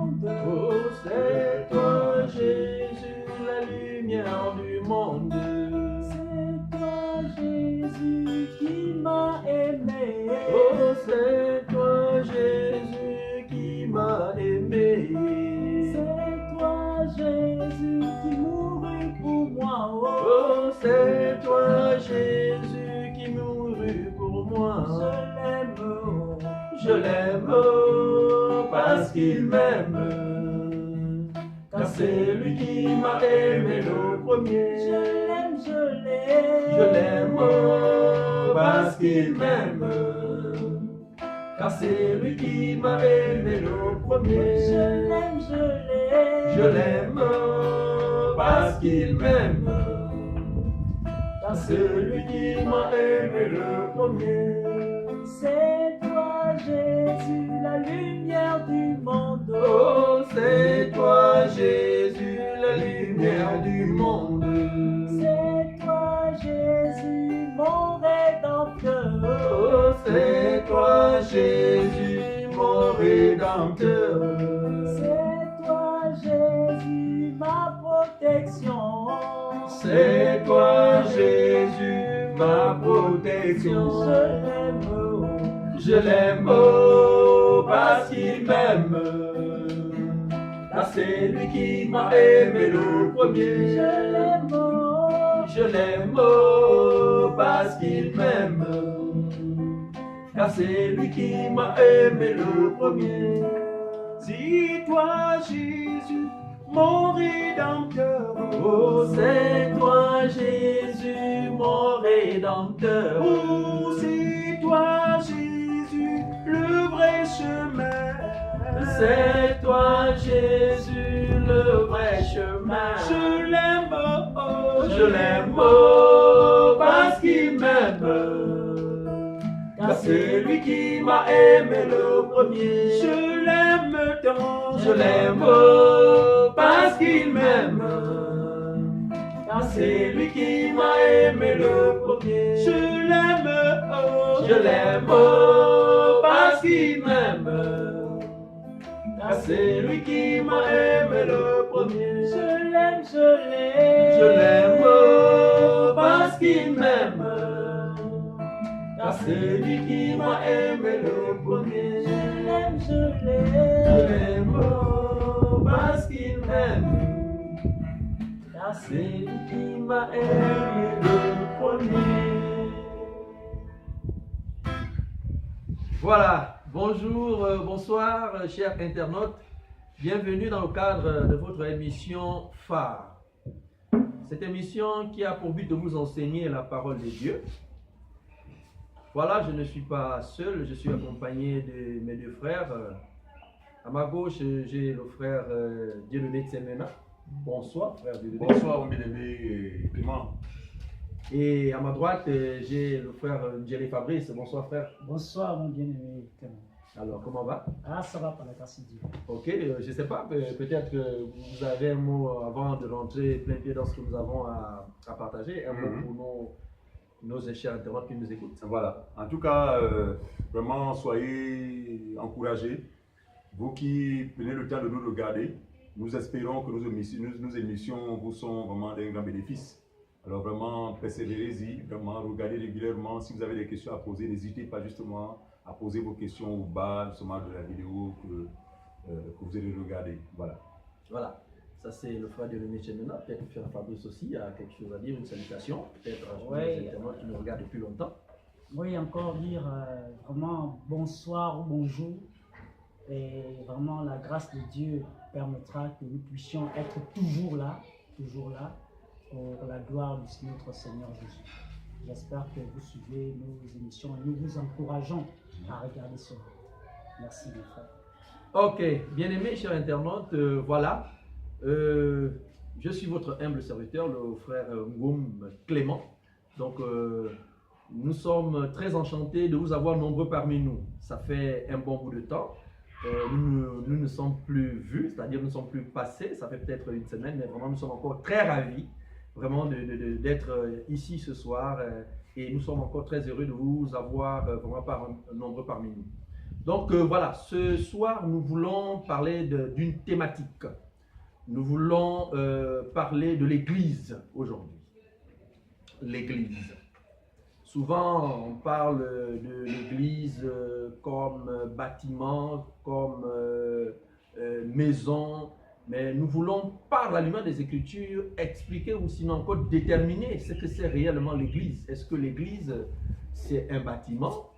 monde. Oh, c'est toi, Jésus, la lumière du monde. C'est toi, Jésus, qui m'a aimé. Oh, c'est toi, Jésus, qui m'a aimé. C'est toi, Jésus, qui mourut pour moi. Oh, c'est toi, Jésus, qui mourut pour moi. Je l'aime, oh, parce qu'il m'aime. Car c'est lui qui m'a aimé le premier. Je l'aime, oh, parce qu'il m'aime. Car c'est lui qui m'a aimé le premier. Je l'aime, oh, parce qu'il m'aime. Car c'est lui qui m'a aimé le premier. C'est toi, Jésus, la lumière du monde. Oh, c'est toi, Jésus, la lumière du monde. C'est toi, Jésus, mon rédempteur. Oh, c'est toi, Jésus, mon rédempteur. C'est toi, Jésus, ma protection. C'est toi, Jésus, ma protection. Je l'aime, oh, parce qu'il m'aime. Car c'est lui qui m'a aimé le premier. Je l'aime, oh, parce qu'il m'aime. Car c'est lui qui m'a aimé le premier. Si toi, Jésus, mon rédempteur. Oh, c'est toi, Jésus, mon rédempteur. Oh, c'est toi, Jésus, le vrai chemin. C'est toi, Jésus, le vrai chemin. Je l'aime, oh, je l'aime, oh, parce qu'il m'aime. Car c'est lui qui m'a aimé le premier. Je l'aime tant, je l'aime, oh, parce qu'il m'aime. Car c'est lui qui m'a aimé le premier. Je l'aime, oh, je l'aime, oh, parce qu'il m'aime. Car c'est lui qui m'a aimé le premier. Je l'aime, Je l'aime, oh, parce qu'il m'aime. Car c'est lui qui m'a aimé le premier. je Je l'aime, oh, parce qu'il m'aime. Car c'est lui qui m'a aimé le premier. Voilà, bonjour, bonsoir, chers internautes. Bienvenue dans le cadre de votre émission phare. Cette émission qui a pour but de vous enseigner la parole de Dieu. Voilà, je ne suis pas seul, je suis accompagné de mes deux frères. À ma gauche, j'ai le frère Dieudonné Tsemena. Bonsoir, frère Dieudonné. Bonsoir, mon bien-aimé Clément. Et à ma droite, j'ai le frère Njeri Fabrice. Bonsoir, frère. Bonsoir, mon bien-aimé Clément. Alors, comment va? Ah, ça va par la grâce de Dieu. Ok, je ne sais pas, peut-être que vous avez un mot avant de rentrer plein pied dans ce que nous avons à partager, un mot pour nos chers internautes qui nous écoutent. Voilà, en tout cas, vraiment soyez encouragés. Vous qui prenez le temps de nous regarder, nous espérons que nos émissions vous sont vraiment d'un grand bénéfice. Alors vraiment, persévérez-y, vraiment regardez régulièrement. Si vous avez des questions à poser, n'hésitez pas justement à poser vos questions au bas justement de la vidéo que vous allez regarder. Voilà. Voilà, ça c'est le frère de René Chemena. Peut-être que frère Fabrice aussi a quelque chose à dire, une salutation. Peut-être à les internautes qui nous regardent depuis longtemps. Oui, encore dire vraiment bonsoir ou bonjour. Et vraiment la grâce de Dieu permettra que nous puissions être toujours là pour la gloire de notre Seigneur Jésus. J'espère que vous suivez nos émissions et nous vous encourageons à regarder cela. Merci mes frères. Ok, bien aimés chers internautes, voilà. Je suis votre humble serviteur, le frère Ngoum Clément. Donc nous sommes très enchantés de vous avoir nombreux parmi nous. Ça fait un bon bout de temps. Nous ne sommes plus vus, c'est-à-dire nous ne sommes plus passés, ça fait peut-être une semaine, mais vraiment nous sommes encore très ravis vraiment d'être ici ce soir et nous sommes encore très heureux de vous avoir vraiment nombreux parmi nous. Donc voilà, ce soir, nous voulons parler d'une thématique. Nous voulons parler de l'Église aujourd'hui. L'Église. Souvent, on parle de l'Église comme bâtiment, comme maison, mais nous voulons, par la lumière des Écritures, expliquer ou sinon encore déterminer ce que c'est réellement l'Église. Est-ce que l'Église, c'est un bâtiment?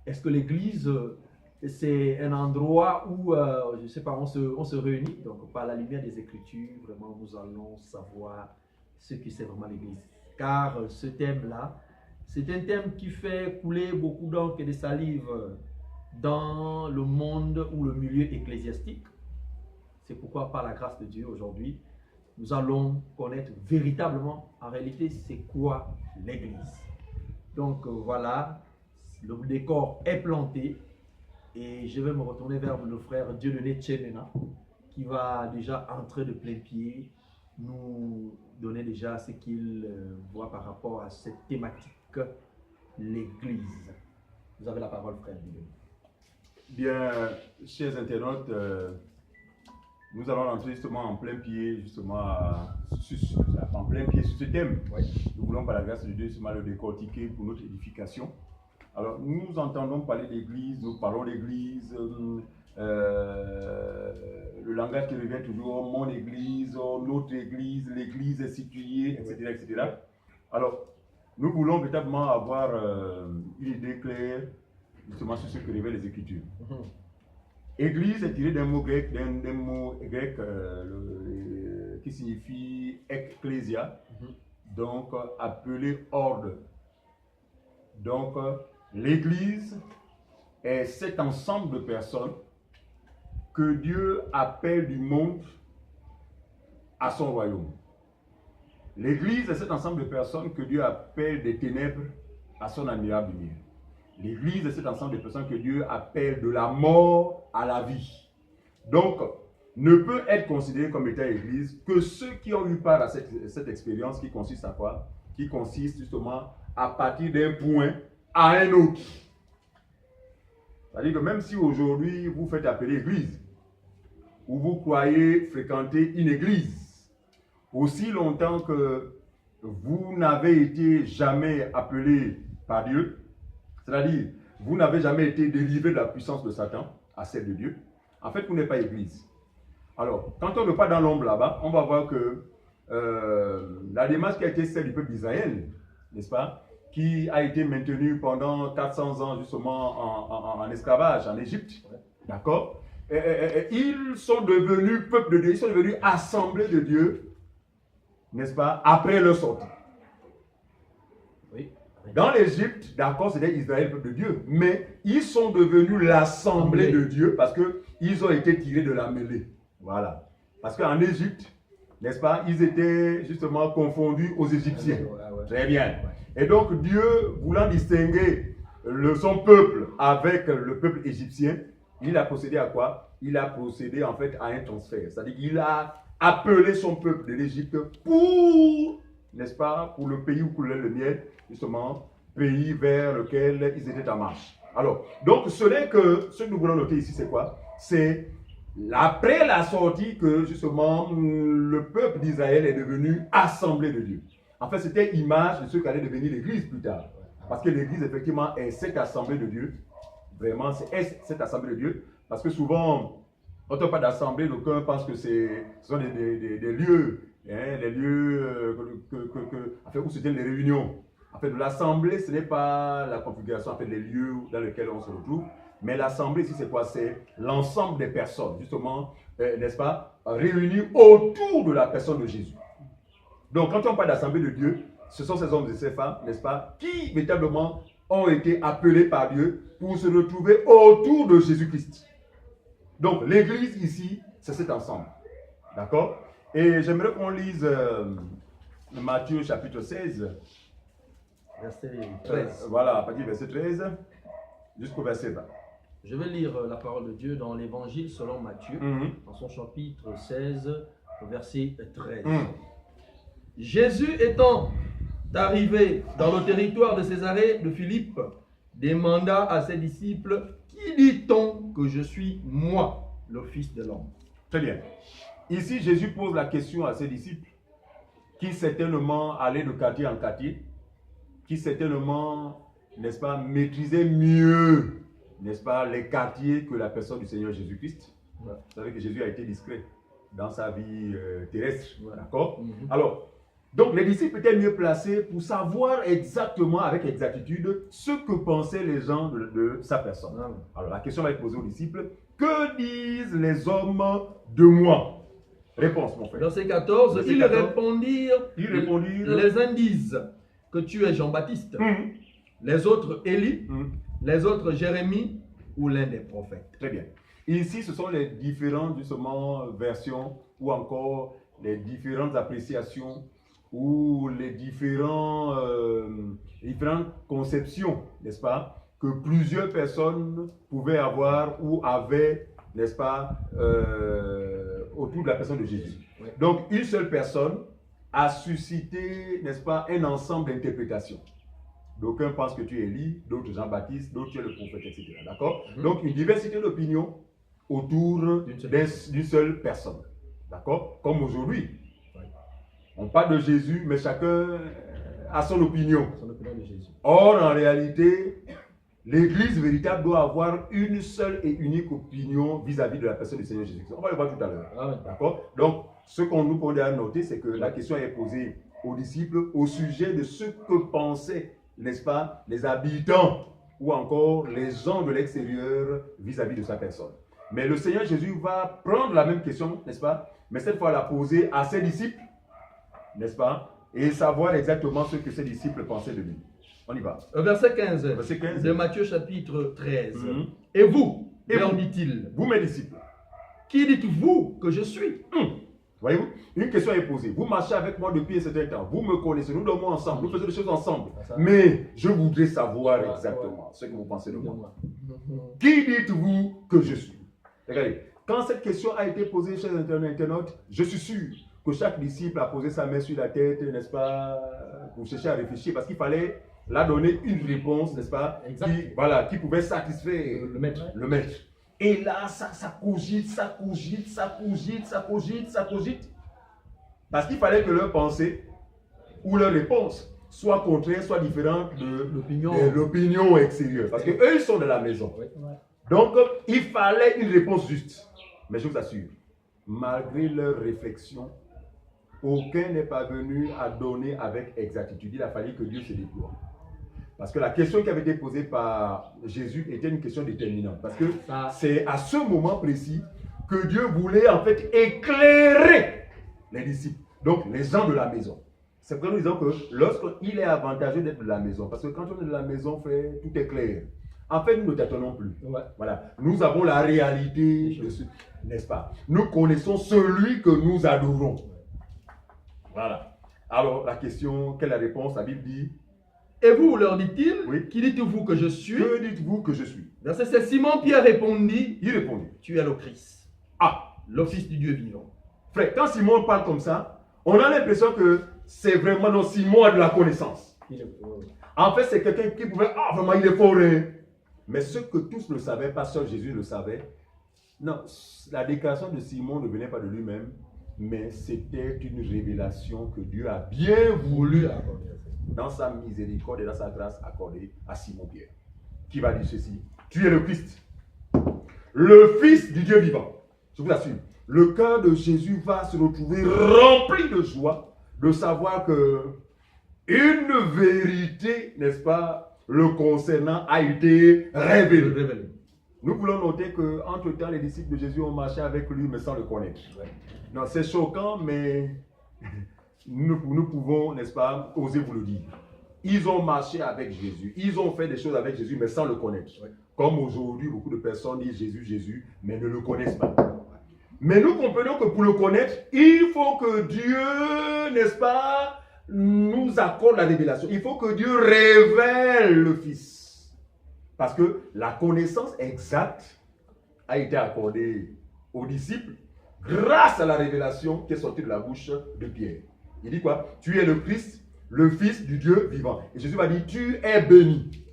Est-ce que l'Église, c'est un endroit où, je ne sais pas, on se réunit? Donc, par la lumière des Écritures, vraiment, nous allons savoir ce que c'est vraiment l'Église. Car ce thème-là, c'est un thème qui fait couler beaucoup d'encre et de salive dans le monde ou le milieu ecclésiastique. C'est pourquoi, par la grâce de Dieu, aujourd'hui, nous allons connaître véritablement, en réalité, c'est quoi l'Église. Donc voilà, le décor est planté et je vais me retourner vers le frère Dieudonné Tchénena qui va déjà entrer de plein pied, nous donner déjà ce qu'il voit par rapport à cette thématique, l'Église. Vous avez la parole, frère Dieudonné. Bien, chers internautes, nous allons entrer justement en plein pied, en plein pied sur ce thème. Oui. Nous voulons, par la grâce de Dieu, justement le décortiquer pour notre édification. Alors, nous entendons parler d'église, nous parlons d'église, le langage qui revient toujours, mon église, notre église, l'église est située, etc., etc. Alors, nous voulons véritablement avoir une idée claire, justement, sur ce que révèlent les Écritures. Église est tiré d'un mot grec, qui signifie ecclésia, donc appelé ordre. Donc l'église est cet ensemble de personnes que Dieu appelle du monde à son royaume. L'église est cet ensemble de personnes que Dieu appelle des ténèbres à son admirable lumière. L'église est cet ensemble de personnes que Dieu appelle de la mort à la vie. Donc, ne peut être considéré comme étant église que ceux qui ont eu part à cette expérience qui consiste à quoi? Qui consiste justement à partir d'un point à un autre. C'est-à-dire que même si aujourd'hui vous faites appeler église, ou vous croyez fréquenter une église, aussi longtemps que vous n'avez été jamais appelé par Dieu, c'est-à-dire, vous n'avez jamais été délivré de la puissance de Satan à celle de Dieu. En fait, vous n'êtes pas église. Alors, quand on ne pas dans l'ombre là-bas, on va voir que la démarche qui a été celle du peuple d'Israël, n'est-ce pas, qui a été maintenue pendant 400 ans justement en esclavage en Égypte, d'accord, ils sont devenus peuple de Dieu, ils sont devenus assemblée de Dieu, n'est-ce pas, après leur sortie. Oui. Dans l'Égypte, d'accord, c'était Israël, peuple de Dieu, mais ils sont devenus l'assemblée de Dieu parce qu'ils ont été tirés de la mêlée. Voilà. Parce qu'en Égypte, n'est-ce pas, ils étaient justement confondus aux Égyptiens. Très bien. Et donc Dieu, voulant distinguer son peuple avec le peuple égyptien, il a procédé à quoi? Il a procédé en fait à un transfert. C'est-à-dire qu'il a appelé son peuple de l'Égypte pour, n'est-ce pas, pour le pays où coulait le miel, justement, pays vers lequel ils étaient en marche. Alors, donc ce que nous voulons noter ici, c'est quoi? C'est après la sortie que justement le peuple d'Israël est devenu assemblée de Dieu. En fait, c'était image de ce qu'allait devenir l'Église plus tard. Parce que l'Église, effectivement, est cette assemblée de Dieu. Vraiment, c'est cette assemblée de Dieu. Parce que souvent, quand on parle d'assemblée, d'aucuns pensent que ce sont des lieux, hein, les lieux où se tiennent les réunions. En fait, l'assemblée, ce n'est pas la configuration, en fait, les lieux dans lesquels on se retrouve. Mais l'assemblée ici, c'est quoi? C'est l'ensemble des personnes, justement, n'est-ce pas, réunies autour de la personne de Jésus. Donc, quand on parle d'assemblée de Dieu, ce sont ces hommes et ces femmes, n'est-ce pas, qui véritablement ont été appelés par Dieu pour se retrouver autour de Jésus-Christ. Donc, l'église ici, c'est cet ensemble. D'accord? Et j'aimerais qu'on lise Matthieu chapitre 16. Verset 13. Voilà, à partir du verset 13 jusqu'au verset 20. Je vais lire la parole de Dieu dans l'Évangile selon Matthieu, dans son chapitre 16, verset 13. Jésus étant arrivé dans le territoire de Césarée de Philippe, demanda à ses disciples, qui dit-on que je suis, moi, le Fils de l'homme? Très bien. Ici, Jésus pose la question à ses disciples, qui certainement allaient de quartier en quartier, qui certainement, n'est-ce pas, maîtrisaient mieux, n'est-ce pas, les quartiers que la personne du Seigneur Jésus-Christ. Vous savez que Jésus a été discret dans sa vie terrestre, d'accord? Alors, donc les disciples étaient mieux placés pour savoir exactement, avec exactitude, ce que pensaient les gens de sa personne. Alors la question va être posée aux disciples, que disent les hommes de moi? Réponse, mon frère. Verset 14, Verset ils 14. répondirent, les uns disent que tu es Jean-Baptiste, les autres Élie, les autres Jérémie ou l'un des prophètes. Très bien. Ici, ce sont les différentes justement versions ou encore les différentes appréciations ou les différentes conceptions, n'est-ce pas, que plusieurs personnes pouvaient avoir ou avaient, n'est-ce pas, autour de la personne de Jésus. Oui. Donc, une seule personne a suscité, n'est-ce pas, un ensemble d'interprétations. D'aucuns pensent que tu es Élie, d'autres Jean-Baptiste, d'autres tu es le prophète, etc. D'accord? Donc, une diversité d'opinions autour d'une seule personne. D'accord? Comme aujourd'hui. On parle de Jésus, mais chacun a son opinion. De Jésus. Or, en réalité, l'Église véritable doit avoir une seule et unique opinion vis-à-vis de la personne du Seigneur Jésus-Christ. On va le voir tout à l'heure. Ah ouais. D'accord? Donc, ce qu'on nous pourrait noter, c'est que la question est posée aux disciples au sujet de ce que pensaient, n'est-ce pas, les habitants ou encore les gens de l'extérieur vis-à-vis de sa personne. Mais le Seigneur Jésus va prendre la même question, n'est-ce pas, mais cette fois la poser à ses disciples, n'est-ce pas, et savoir exactement ce que ses disciples pensaient de lui. On y va. Verset 15, Verset 15. de Matthieu chapitre 13. Et vous, leur dit-il, vous mes disciples, qui dites-vous que je suis? Voyez-vous, une question est posée. Vous marchez avec moi depuis un certain temps. Vous me connaissez. Nous dormons ensemble. Nous faisons des choses ensemble. Mais je voudrais savoir exactement ce que vous pensez de moi. Qui dites-vous que je suis? Regardez, quand cette question a été posée chez internautes, je suis sûr que chaque disciple a posé sa main sur la tête, n'est-ce pas, pour chercher à réfléchir, parce qu'il fallait là donner une réponse, n'est-ce pas, qui pouvait satisfaire le maître. Et là, ça cogite. Parce qu'il fallait que leur pensée ou leur réponse soit contraire, soit différente de l'opinion extérieure. Parce qu'eux, ils sont de la maison. Donc, il fallait une réponse juste. Mais je vous assure, malgré leur réflexion, aucun n'est parvenu à donner avec exactitude. Il a fallu que Dieu se déploie. Parce que la question qui avait été posée par Jésus était une question déterminante. Parce que c'est à ce moment précis que Dieu voulait en fait éclairer les disciples. Donc les gens de la maison. C'est pour nous disons que lorsqu'il est avantageux d'être de la maison, parce que quand on est de la maison, frère, tout est clair. En fait, nous ne tâtonnons plus. Voilà. Nous avons la réalité, n'est-ce pas? Nous connaissons celui que nous adorons. Voilà. Alors, la question, quelle est la réponse? La Bible dit. Et vous, leur dit-il, qui dites-vous que je suis? Que dites-vous que je suis? Verset 7, Simon-Pierre répondit, il répondit, tu es le Christ. Le Fils du Dieu vivant. Frère, quand Simon parle comme ça, on a l'impression que c'est vraiment, non, Simon a de la connaissance. En fait, c'est quelqu'un qui pouvait, vraiment, il est fort. Mais ce que tous ne savaient pas, seul Jésus le savait, non, la déclaration de Simon ne venait pas de lui-même, mais c'était une révélation que Dieu a bien voulu accorder dans sa miséricorde et dans sa grâce accordée à Simon-Pierre, qui va dire ceci: tu es le Christ, le Fils du Dieu vivant. Je vous assure, le cœur de Jésus va se retrouver rempli de joie de savoir que une vérité, n'est-ce pas, le concernant a été révélée. Nous voulons noter qu'entre-temps, les disciples de Jésus ont marché avec lui, mais sans le connaître. Non, c'est choquant, mais nous pouvons, n'est-ce pas, oser vous le dire. Ils ont marché avec Jésus. Ils ont fait des choses avec Jésus, mais sans le connaître. Comme aujourd'hui, beaucoup de personnes disent Jésus, Jésus, mais ne le connaissent pas. Mais nous comprenons que pour le connaître, il faut que Dieu, n'est-ce pas, nous accorde la révélation. Il faut que Dieu révèle le Fils. Parce que la connaissance exacte a été accordée aux disciples grâce à la révélation qui est sortie de la bouche de Pierre. Il dit quoi? Tu es le Christ, le Fils du Dieu vivant. Et Jésus va dire, tu es béni.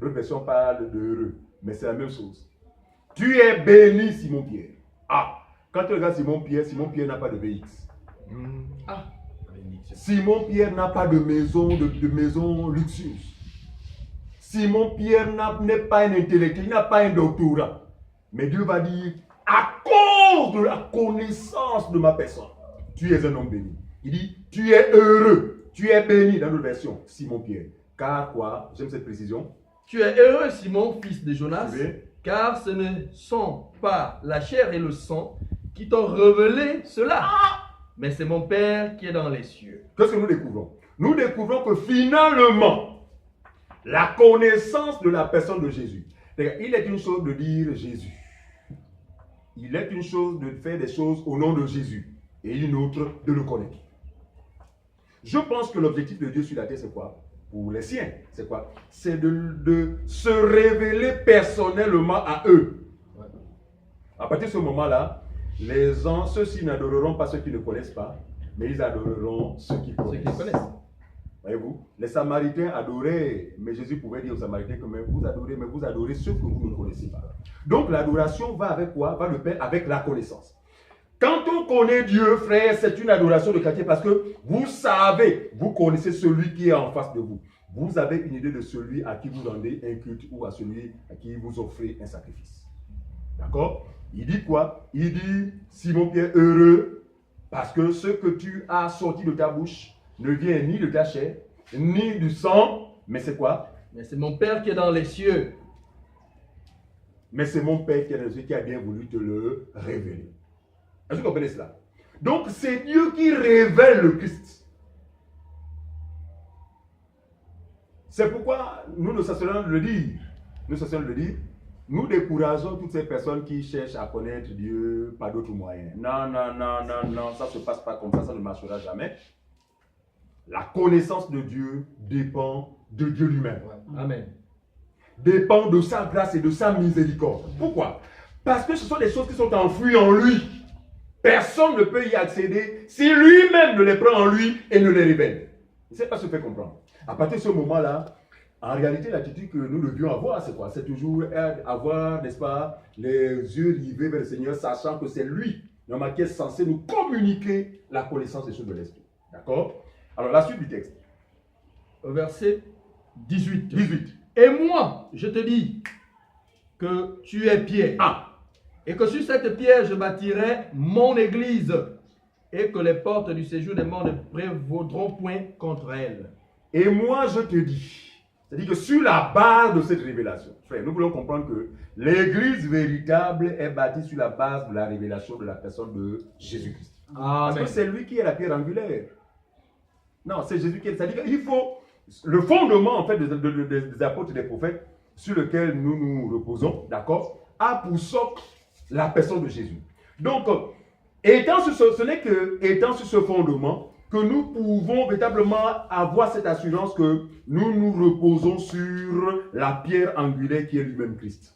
L'autre version parle de heureux, mais c'est la même chose. Tu es béni, Simon-Pierre. Ah, quand tu regardes Simon-Pierre n'a pas de BX. Ah, bénédiction. Simon-Pierre n'a pas de maison, de maison luxueuse. Simon-Pierre n'est pas un intellectuel, il n'a pas un doctorat. Mais Dieu va dire, à cause de la connaissance de ma personne, tu es un homme béni. Il dit, tu es heureux, tu es béni dans notre version, Simon-Pierre. Car quoi? J'aime cette précision. Tu es heureux, Simon, fils de Jonas, Oui. car ce ne sont pas la chair et le sang qui t'ont révélé cela, mais c'est mon Père qui est dans les cieux. Qu'est-ce que nous découvrons? Nous découvrons que finalement, la connaissance de la personne de Jésus, il est une chose de dire Jésus. Il est une chose de faire des choses au nom de Jésus et une autre de le connaître. Je pense que l'objectif de Dieu sur la terre, c'est quoi? Pour les siens, c'est quoi? C'est de se révéler personnellement à eux. À partir de ce moment-là, les gens, ceux-ci n'adoreront pas ceux qui ne connaissent pas, mais ils adoreront ceux qui Ceux qui connaissent. connaissent. Voyez-vous, les Samaritains adoraient, mais Jésus pouvait dire aux Samaritains que mais vous adorez ceux que vous ne connaissez pas. Donc l'adoration va avec quoi? Va de pair avec la connaissance. Quand on connaît Dieu, frère, c'est une adoration de quartier parce que vous savez, vous connaissez celui qui est en face de vous. Vous avez une idée de celui à qui vous rendez un culte ou à celui à qui vous offrez un sacrifice. D'accord? Il dit quoi? Il dit, Simon-Pierre, heureux, parce que ce que tu as sorti de ta bouche ne vient ni de ta chair, ni du sang, mais c'est quoi? Mais c'est mon Père qui est dans les cieux. Mais c'est mon Père qui est dans les cieux qui a bien voulu te le révéler. Est-ce que vous comprenez cela? Donc c'est Dieu qui révèle le Christ. C'est pourquoi nous ne cessons de le dire. Nous décourageons toutes ces personnes qui cherchent à connaître Dieu par d'autres moyens. Non, ça ne se passe pas comme ça ne marchera jamais. La connaissance de Dieu dépend de Dieu lui-même. Amen. Dépend de sa grâce et de sa miséricorde. Pourquoi? Parce que ce sont des choses qui sont enfouies en lui. Personne ne peut y accéder si lui-même ne les prend en lui et ne les révèle. Je ne sais pas ce que fait comprendre. À partir de ce moment-là, en réalité, l'attitude que nous devions avoir, c'est quoi? C'est toujours avoir, n'est-ce pas, les yeux rivés vers le Seigneur, sachant que c'est lui, normalement, qui est censé nous communiquer la connaissance des choses de l'Esprit. D'accord? Alors, la suite du texte. Au verset 18. 18. Et moi, je te dis que tu es Pierre. Ah. Et que sur cette pierre, je bâtirai mon église. Et que les portes du séjour des morts ne prévaudront point contre elle. Et moi, je te dis, c'est-à-dire que sur la base de cette révélation, frère, nous voulons comprendre que l'église véritable est bâtie sur la base de la révélation de la personne de Jésus-Christ. Parce que c'est lui qui est la pierre angulaire. Non, c'est Jésus qui est. C'est-à-dire qu'il faut le fondement en fait des apôtres et des prophètes sur lequel nous nous reposons, d'accord, a pour socle la personne de Jésus. Donc, ce n'est que étant sur ce fondement que nous pouvons véritablement avoir cette assurance que nous nous reposons sur la pierre angulaire qui est lui-même Christ.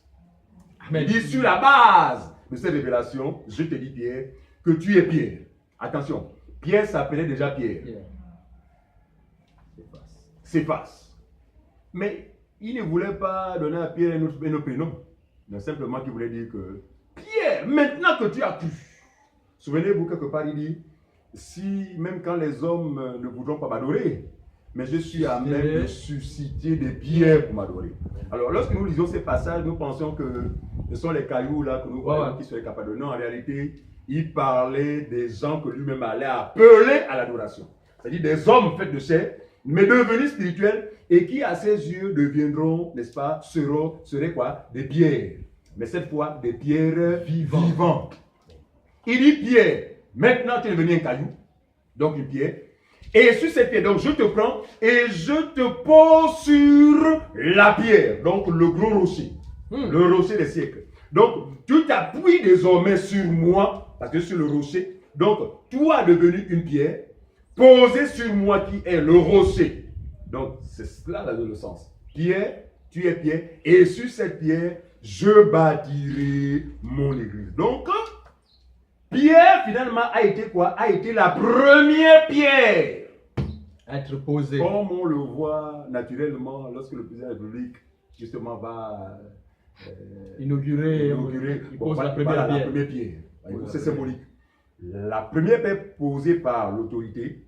Amen. Il dit sur la base de cette révélation, je te dis Pierre, que tu es Pierre. Attention, Pierre s'appelait déjà Pierre. Céphas. Mais il ne voulait pas donner à Pierre un autre prénom. Mais simplement qu'il voulait dire que Pierre, maintenant que tu as cru. Souvenez-vous quelque part, il dit, si même quand les hommes ne voudront pas m'adorer, mais je suis à même de susciter des pierres pour m'adorer. Alors lorsque nous lisons ces passages, nous pensons que ce sont les cailloux là que nous voyons qui seraient capables de. Non, en réalité, il parlait des gens que lui-même allait appeler à l'adoration. C'est-à-dire des hommes faits de chair, mais devenus spirituels et qui à ses yeux deviendront, n'est-ce pas, seraient quoi? Des pierres. Mais cette fois, des pierres vivantes. Il dit Pierre, maintenant tu es devenu un caillou, donc une pierre. Et sur cette pierre, donc je te prends et je te pose sur la pierre, donc le gros rocher, le rocher des siècles. Donc tu t'appuies désormais sur moi, parce que sur le rocher, donc toi devenu une pierre, posé sur moi qui est le rocher. Donc c'est cela le sens. Pierre, tu es pierre, et sur cette pierre, je bâtirai mon église. Donc, Pierre, finalement, a été quoi? A été la première pierre. Être posé. Comme on le voit naturellement lorsque le président de la République justement va inaugurer, il pose la première pierre. La première pierre. C'est symbolique. La première pierre posée par l'autorité,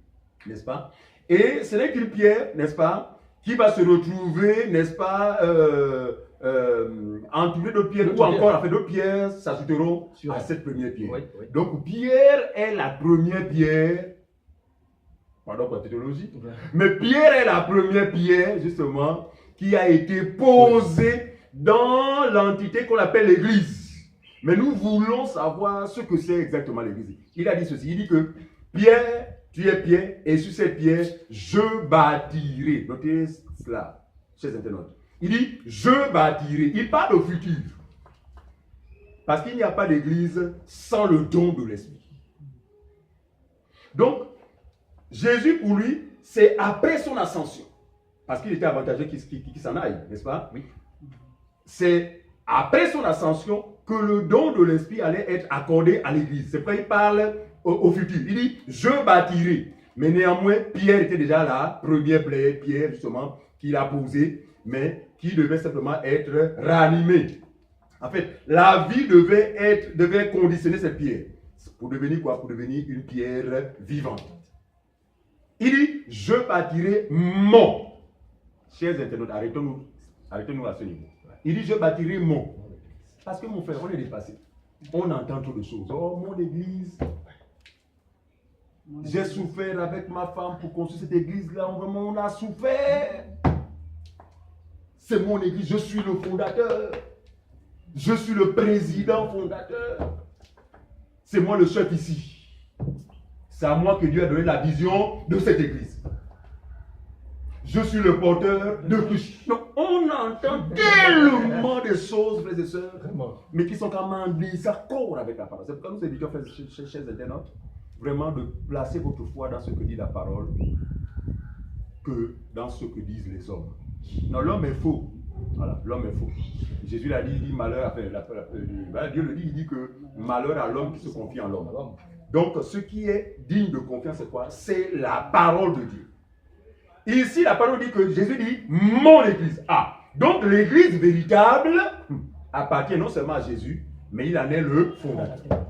n'est-ce pas? Et ce n'est qu'une pierre, n'est-ce pas, qui va se retrouver, n'est-ce pas, entourée de pierres, ou encore, d'autres pierres s'ajouteront à cette première pierre. Oui, oui. Donc, Pierre est la première pierre, pardon pour la théologie, mais Pierre est la première pierre, justement, qui a été posée dans l'entité qu'on appelle l'Église. Mais nous voulons savoir ce que c'est exactement l'Église. Il a dit ceci, il dit que Pierre, tu es Pierre, et sur cette pierre, je bâtirai. Notez cela, chers internautes. Il dit, je bâtirai. Il parle au futur. Parce qu'il n'y a pas d'église sans le don de l'Esprit. Donc, Jésus, pour lui, c'est après son ascension. Parce qu'il était avantageux qu'il s'en aille, n'est-ce pas? Oui. C'est après son ascension que le don de l'Esprit allait être accordé à l'église. C'est pourquoi il parle au futur. Il dit, je bâtirai. Mais néanmoins, Pierre était déjà la première pierre, justement, qu'il a posée, mais qui devait simplement être ranimée. En fait, la vie devait conditionner cette pierre. Pour devenir quoi? Pour devenir une pierre vivante. Il dit, je bâtirai mon. Chers internautes, arrêtons-nous à ce niveau. Il dit, je bâtirai mon. Parce que mon frère, on est dépassé. On entend trop de choses. Oh, mon église. J'ai souffert avec ma femme pour construire cette église-là. Vraiment, on a souffert. C'est mon église. Je suis le fondateur. Je suis le président fondateur. C'est moi le chef ici. C'est à moi que Dieu a donné la vision de cette église. Je suis le porteur de Christ. Donc, on entend tellement de choses, frères et sœurs, mais qui sont quand même en désaccord avec la parole. C'est pourquoi nous évitons, chers internautes, vraiment de placer votre foi dans ce que dit la parole que dans ce que disent les hommes. Non, l'homme est faux. Voilà, l'homme est faux. Jésus l'a dit, il dit malheur, enfin, Dieu le dit, il dit que malheur à l'homme qui se confie en l'homme. Donc, ce qui est digne de confiance, c'est quoi? C'est la parole de Dieu. Ici, la parole dit que Jésus dit mon église. Ah, donc l'église véritable appartient non seulement à Jésus, mais il en est le fondateur.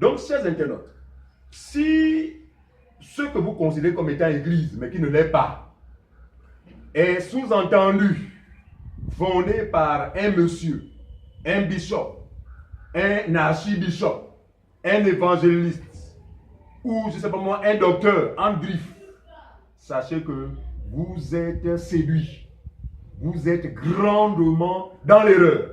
Donc, chers internautes, si ce que vous considérez comme étant église, mais qui ne l'est pas, est sous-entendu, fondé par un monsieur, un bishop, un archibishop, un évangéliste, ou je ne sais pas moi, un docteur en griffe, sachez que vous êtes séduits. Vous êtes grandement dans l'erreur.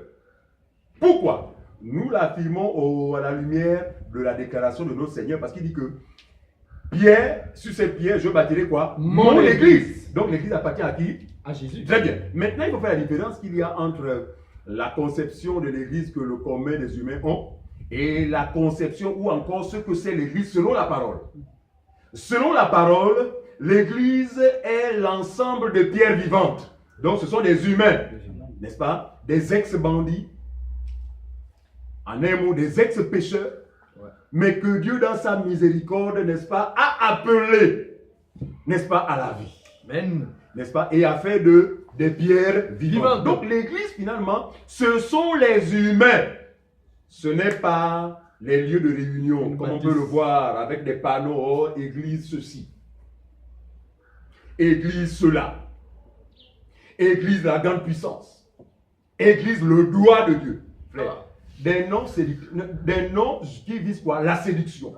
Pourquoi? Nous l'affirmons à la lumière de la déclaration de notre Seigneur, parce qu'il dit que Pierre, sur cette pierre, je bâtirai quoi? Mon église. Donc l'église appartient à qui? À Jésus. Très bien. Maintenant, il faut faire la différence qu'il y a entre la conception de l'église que le commun des humains ont et la conception ou encore ce que c'est l'église selon la parole. Selon la parole, l'église est l'ensemble de pierres vivantes. Donc ce sont des humains, n'est-ce pas? Des ex-bandits, en un mot, des ex-pécheurs, mais que Dieu dans sa miséricorde, n'est-ce pas, a appelé, n'est-ce pas, à la vie. Amen. N'est-ce pas? Et a fait des pierres vivantes. Donc l'église, finalement, ce sont les humains. Ce n'est pas les lieux de réunion, comme on peut le voir avec des panneaux, oh, église ceci, église cela, église la grande puissance, église le doigt de Dieu. Frère, des noms qui visent quoi? La séduction.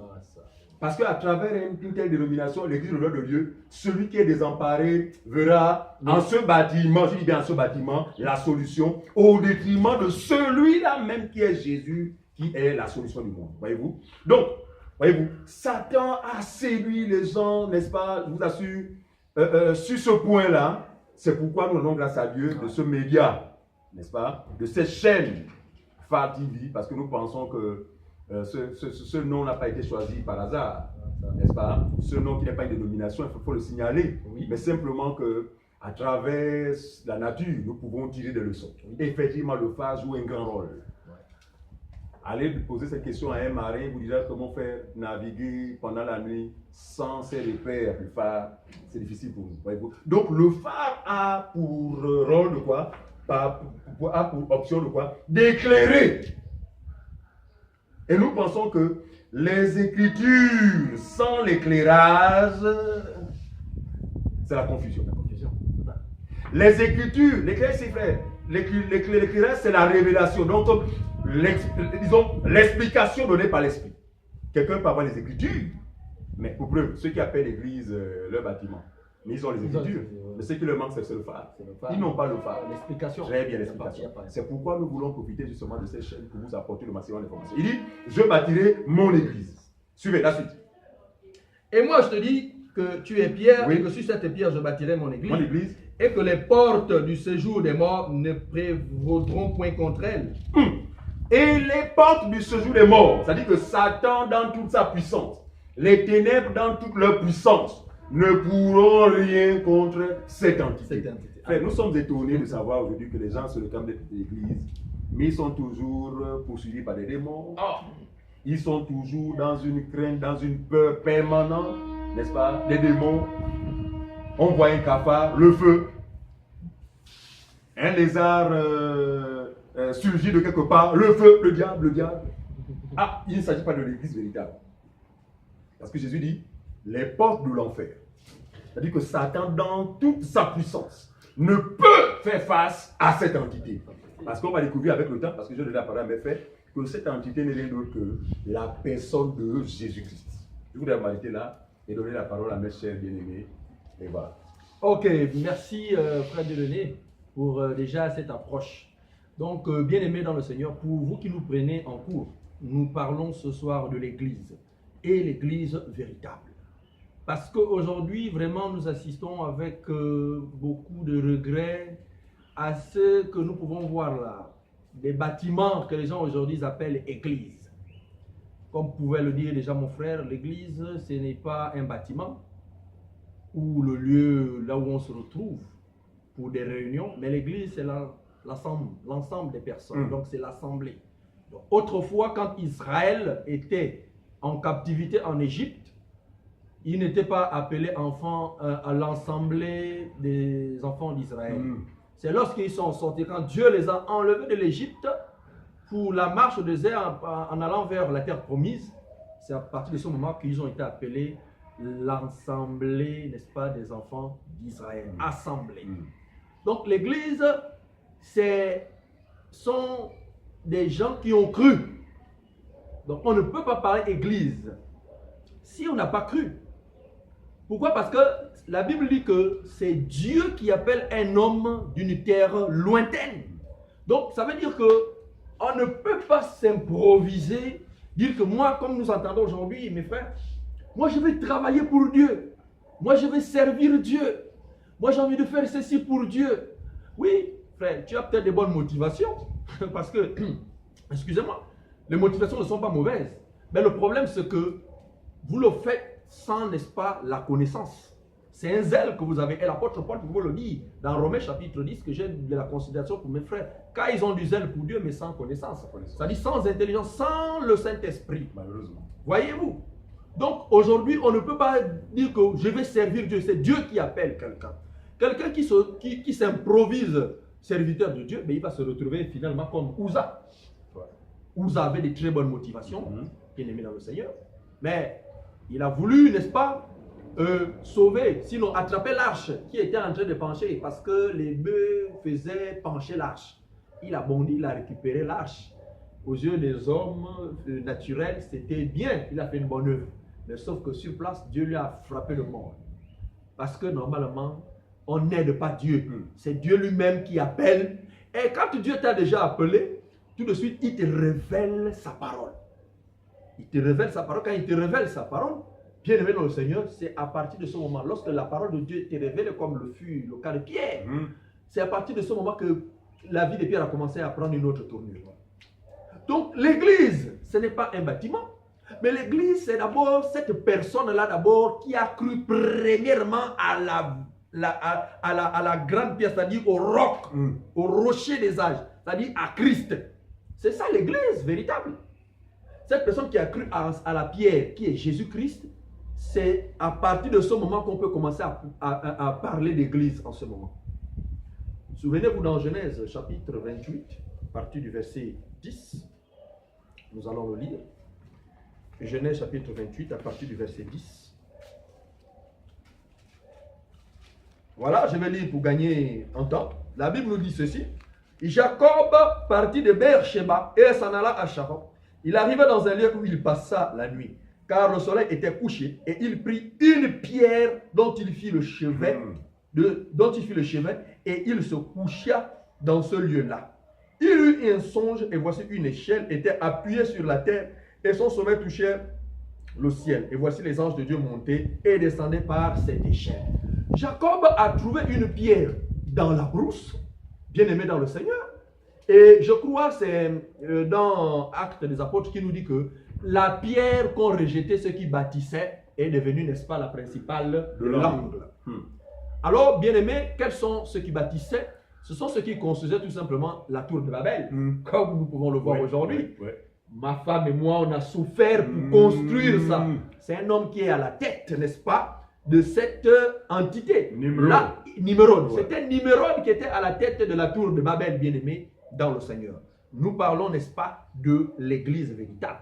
Parce qu'à travers une telle dénomination, l'église le doigt de Dieu, celui qui est désemparé verra en ce bâtiment, je dis bien en ce bâtiment, la solution au détriment de celui-là même qui est Jésus, qui est la solution du monde. Voyez-vous? Donc, voyez-vous, Satan a séduit les gens, n'est-ce pas? Je vous assure, sur ce point-là, c'est pourquoi nous rendons grâce à Dieu de ce média, n'est-ce pas? De cette chaîne Phare TV, parce que nous pensons que ce nom n'a pas été choisi par hasard, n'est-ce pas? Ce nom qui n'est pas une dénomination, il faut le signaler, oui. Mais simplement que à travers la nature, nous pouvons tirer des leçons. Oui. Effectivement, le phare joue un grand rôle. Ouais. Allez poser cette question à un marin, il vous dira comment faire naviguer pendant la nuit sans ses repères. Le phare, c'est difficile pour nous. Voyez-vous? Donc le phare a pour rôle de quoi? a pour option de quoi? D'éclairer. Et nous pensons que les Écritures sans l'éclairage, c'est la confusion. Les Écritures, l'éclairage, c'est frère. L'éclairage, c'est la révélation. Donc, disons, l'explication donnée par l'Esprit. Quelqu'un peut avoir les Écritures, mais pour preuve, ceux qui appellent l'Église leur bâtiment, mais ils ont les Écritures. Mais ce qui leur manque, c'est le phare. Ils n'ont pas le phare. L'explication. Très bien l'explication. C'est pourquoi nous voulons profiter justement de cette chaîne pour vous apporter le maximum d'informations. Il dit, je bâtirai mon Église. Suivez la suite. Et moi, je te dis que tu es Pierre, Oui. et que sur cette pierre, je bâtirai mon église. Mon Église. Et que les portes du séjour des morts ne prévaudront point contre elle. Et les portes du séjour des morts, c'est-à-dire que Satan dans toute sa puissance, les ténèbres dans toute leur puissance, ne pourront rien contre cette entité. Frère, nous sommes étonnés de savoir aujourd'hui que les gens se réclament d'être de l'Église, mais ils sont toujours poursuivis par des démons. Ils sont toujours dans une crainte, dans une peur permanente, n'est-ce pas? Des démons. On voit un cafard, le feu. Un lézard surgit de quelque part, le feu, le diable, le diable. Ah, il ne s'agit pas de l'Église véritable. Parce que Jésus dit, les portes de l'enfer. C'est-à-dire que Satan, dans toute sa puissance, ne peut faire face à cette entité. Parce qu'on va découvrir avec le temps, parce que je donne la parole à mes frères, que cette entité n'est rien d'autre que la personne de Jésus-Christ. Je voudrais m'arrêter là et donner la parole à mes chers bien-aimés. Et voilà. Ok, merci frère Delaunay pour déjà cette approche. Donc, bien-aimés dans le Seigneur, pour vous qui nous prenez en cours, nous parlons ce soir de l'Église et l'Église véritable. Parce qu'aujourd'hui, vraiment, nous assistons avec beaucoup de regrets à ce que nous pouvons voir là. Des bâtiments que les gens aujourd'hui appellent église. Comme pouvait le dire déjà mon frère, l'église, ce n'est pas un bâtiment ou le lieu là où on se retrouve pour des réunions, mais l'église, c'est l'ensemble des personnes. Donc, c'est l'assemblée. Autrefois, quand Israël était en captivité en Égypte, il n'était pas appelé enfant à l'assemblée des enfants d'Israël. C'est lorsqu'ils sont sortis, quand Dieu les a enlevés de l'Égypte pour la marche au désert en allant vers la terre promise. C'est à partir de ce moment qu'ils ont été appelés l'assemblée, n'est-ce pas, des enfants d'Israël. Assemblée. Donc l'église, sont des gens qui ont cru. Donc on ne peut pas parler église si on n'a pas cru. Pourquoi? Parce que la Bible dit que c'est Dieu qui appelle un homme d'une terre lointaine. Donc ça veut dire que on ne peut pas s'improviser, dire que moi, comme nous entendons aujourd'hui, mes frères, moi je vais travailler pour Dieu. Moi je vais servir Dieu. Moi j'ai envie de faire ceci pour Dieu. Oui, frère, tu as peut-être des bonnes motivations. Parce que, excusez-moi, les motivations ne sont pas mauvaises. Mais le problème c'est que vous le faites sans, n'est-ce pas, la connaissance. C'est un zèle que vous avez. Et l'apôtre Paul vous le dit dans Romains chapitre 10 que j'ai de la considération pour mes frères. Car ils ont du zèle pour Dieu, mais sans connaissance. C'est-à-dire sans intelligence, sans le Saint-Esprit. Malheureusement. Voyez-vous? Donc aujourd'hui, on ne peut pas dire que je vais servir Dieu. C'est Dieu qui appelle quelqu'un. Quelqu'un qui s'improvise serviteur de Dieu, mais il va se retrouver finalement comme Uza. Uza avait des très bonnes motivations, bien aimé dans le Seigneur. Mais il a voulu, n'est-ce pas, sauver, sinon attraper l'arche qui était en train de pencher parce que les bœufs faisaient pencher l'arche. Il a bondi, il a récupéré l'arche. Aux yeux des hommes naturels, c'était bien, il a fait une bonne œuvre. Mais sauf que sur place, Dieu lui a frappé le mort. Parce que normalement, on n'aide pas Dieu. C'est Dieu lui-même qui appelle. Et quand Dieu t'a déjà appelé, tout de suite, il te révèle sa parole. Il te révèle sa parole. Quand il te révèle sa parole, bien aimé dans le Seigneur, c'est à partir de ce moment, lorsque la parole de Dieu te révèle comme le fut le cas de Pierre, c'est à partir de ce moment que la vie de Pierre a commencé à prendre une autre tournure. Donc l'église, ce n'est pas un bâtiment, mais l'église, c'est d'abord cette personne-là d'abord qui a cru premièrement à la grande pierre, c'est-à-dire au roc, au rocher des âges, c'est-à-dire à Christ. C'est ça l'église véritable. Cette personne qui a cru à la pierre qui est Jésus-Christ, c'est à partir de ce moment qu'on peut commencer à parler d'église en ce moment. Souvenez-vous dans Genèse chapitre 28, à partir du verset 10, nous allons le lire. Genèse chapitre 28, à partir du verset 10. Voilà, je vais lire pour gagner en temps. La Bible nous dit ceci. Jacob partit de Beer-Sheba et s'en alla à Charan. Il arriva dans un lieu où il passa la nuit, car le soleil était couché, et il prit une pierre dont il fit le chevet, et il se coucha dans ce lieu-là. Il eut un songe, et voici une échelle était appuyée sur la terre, et son sommet touchait le ciel. Et voici les anges de Dieu montaient et descendaient par cette échelle. Jacob a trouvé une pierre dans la brousse, bien aimé dans le Seigneur. Et je crois que c'est dans Actes des Apôtres qui nous dit que la pierre qu'ont rejetée ceux qui bâtissaient est devenue, n'est-ce pas, la principale de l'angle. Alors, bien aimé, quels sont ceux qui bâtissaient? Ce sont ceux qui construisaient tout simplement la tour de Babel, comme nous pouvons le voir aujourd'hui. Ma femme et moi, on a souffert pour construire ça. C'est un homme qui est à la tête, n'est-ce pas, de cette entité. Nimrod. C'était Nimrod qui était à la tête de la tour de Babel, bien aimé, dans le Seigneur. Nous parlons, n'est-ce pas, de l'église véritable.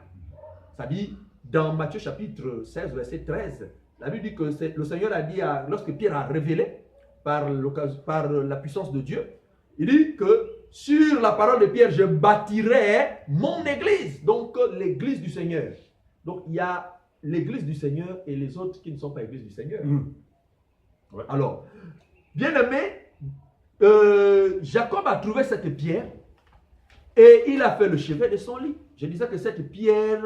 C'est-à-dire, dans Matthieu chapitre 16, verset 13, la Bible dit que le Seigneur a dit, lorsque Pierre a révélé par la puissance de Dieu, il dit que sur la parole de Pierre, je bâtirai mon église. Donc, l'église du Seigneur. Donc, il y a l'église du Seigneur et les autres qui ne sont pas l'église du Seigneur. Alors, bien aimé, Jacob a trouvé cette pierre et il a fait le chevet de son lit. Je disais que cette pierre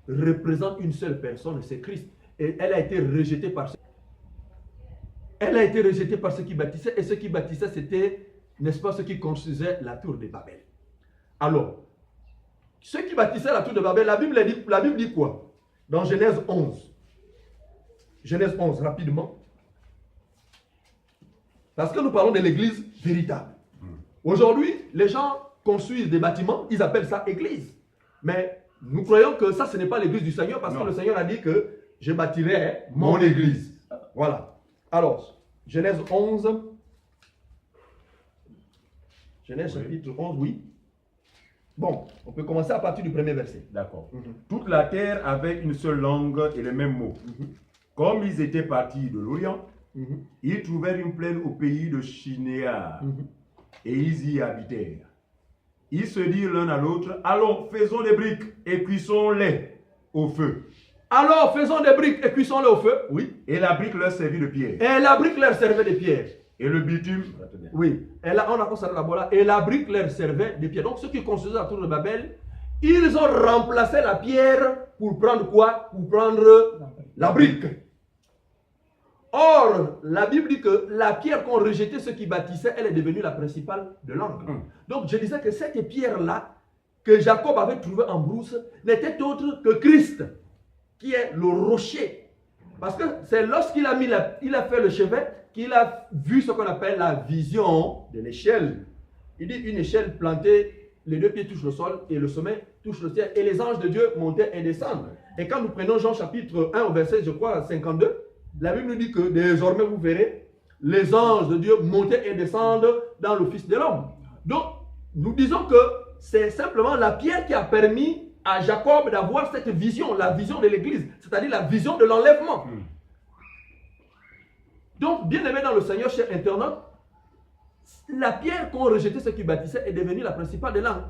représente une seule personne, c'est Christ. Et elle a été rejetée par ceux qui bâtissaient. Et ceux qui bâtissaient, c'était, n'est-ce pas, ceux qui construisaient la tour de Babel. Alors, ceux qui bâtissaient la tour de Babel, la Bible dit quoi? Dans Genèse 11. Genèse 11, rapidement. Parce que nous parlons de l'église véritable. Aujourd'hui, les gens construisent des bâtiments, ils appellent ça église. Mais nous croyons que ça, ce n'est pas l'église du Seigneur, parce que le Seigneur a dit que je bâtirai mon église. Voilà. Alors, Genèse 11. Genèse chapitre 11, oui. Bon, on peut commencer à partir du premier verset. D'accord. Toute la terre avait une seule langue et les mêmes mots. Comme ils étaient partis de l'Orient, ils trouvèrent une plaine au pays de Shinéar et ils y habitèrent. Ils se dirent l'un à l'autre, allons, faisons des briques et cuissons-les au feu. Alors, faisons des briques et cuissons-les au feu. Oui. Et la brique leur servit de pierre. Et la brique leur servait de pierre. Et le bitume. Oui. Et là, on a constaté là-bas là. Et la brique leur servait de pierre. Donc, ceux qui construisaient la tour de Babel, ils ont remplacé la pierre pour prendre quoi? Pour prendre la brique. Or, la Bible dit que la pierre qu'ont rejetée ceux qui bâtissaient, elle est devenue la principale de l'angle. Donc, je disais que cette pierre-là, que Jacob avait trouvée en brousse, n'était autre que Christ, qui est le rocher. Parce que c'est lorsqu'il a fait le chevet, qu'il a vu ce qu'on appelle la vision de l'échelle. Il dit une échelle plantée, les deux pieds touchent le sol et le sommet touche le ciel. Et les anges de Dieu montaient et descendent. Et quand nous prenons Jean chapitre 1 au verset, je crois, 52, la Bible nous dit que désormais vous verrez les anges de Dieu monter et descendre dans le Fils de l'homme. Donc, nous disons que c'est simplement la pierre qui a permis à Jacob d'avoir cette vision, la vision de l'église, c'est-à-dire la vision de l'enlèvement. Donc, bien aimé dans le Seigneur, chers internautes, la pierre qu'ont rejeté ceux qui bâtissaient est devenue la principale de l'angle.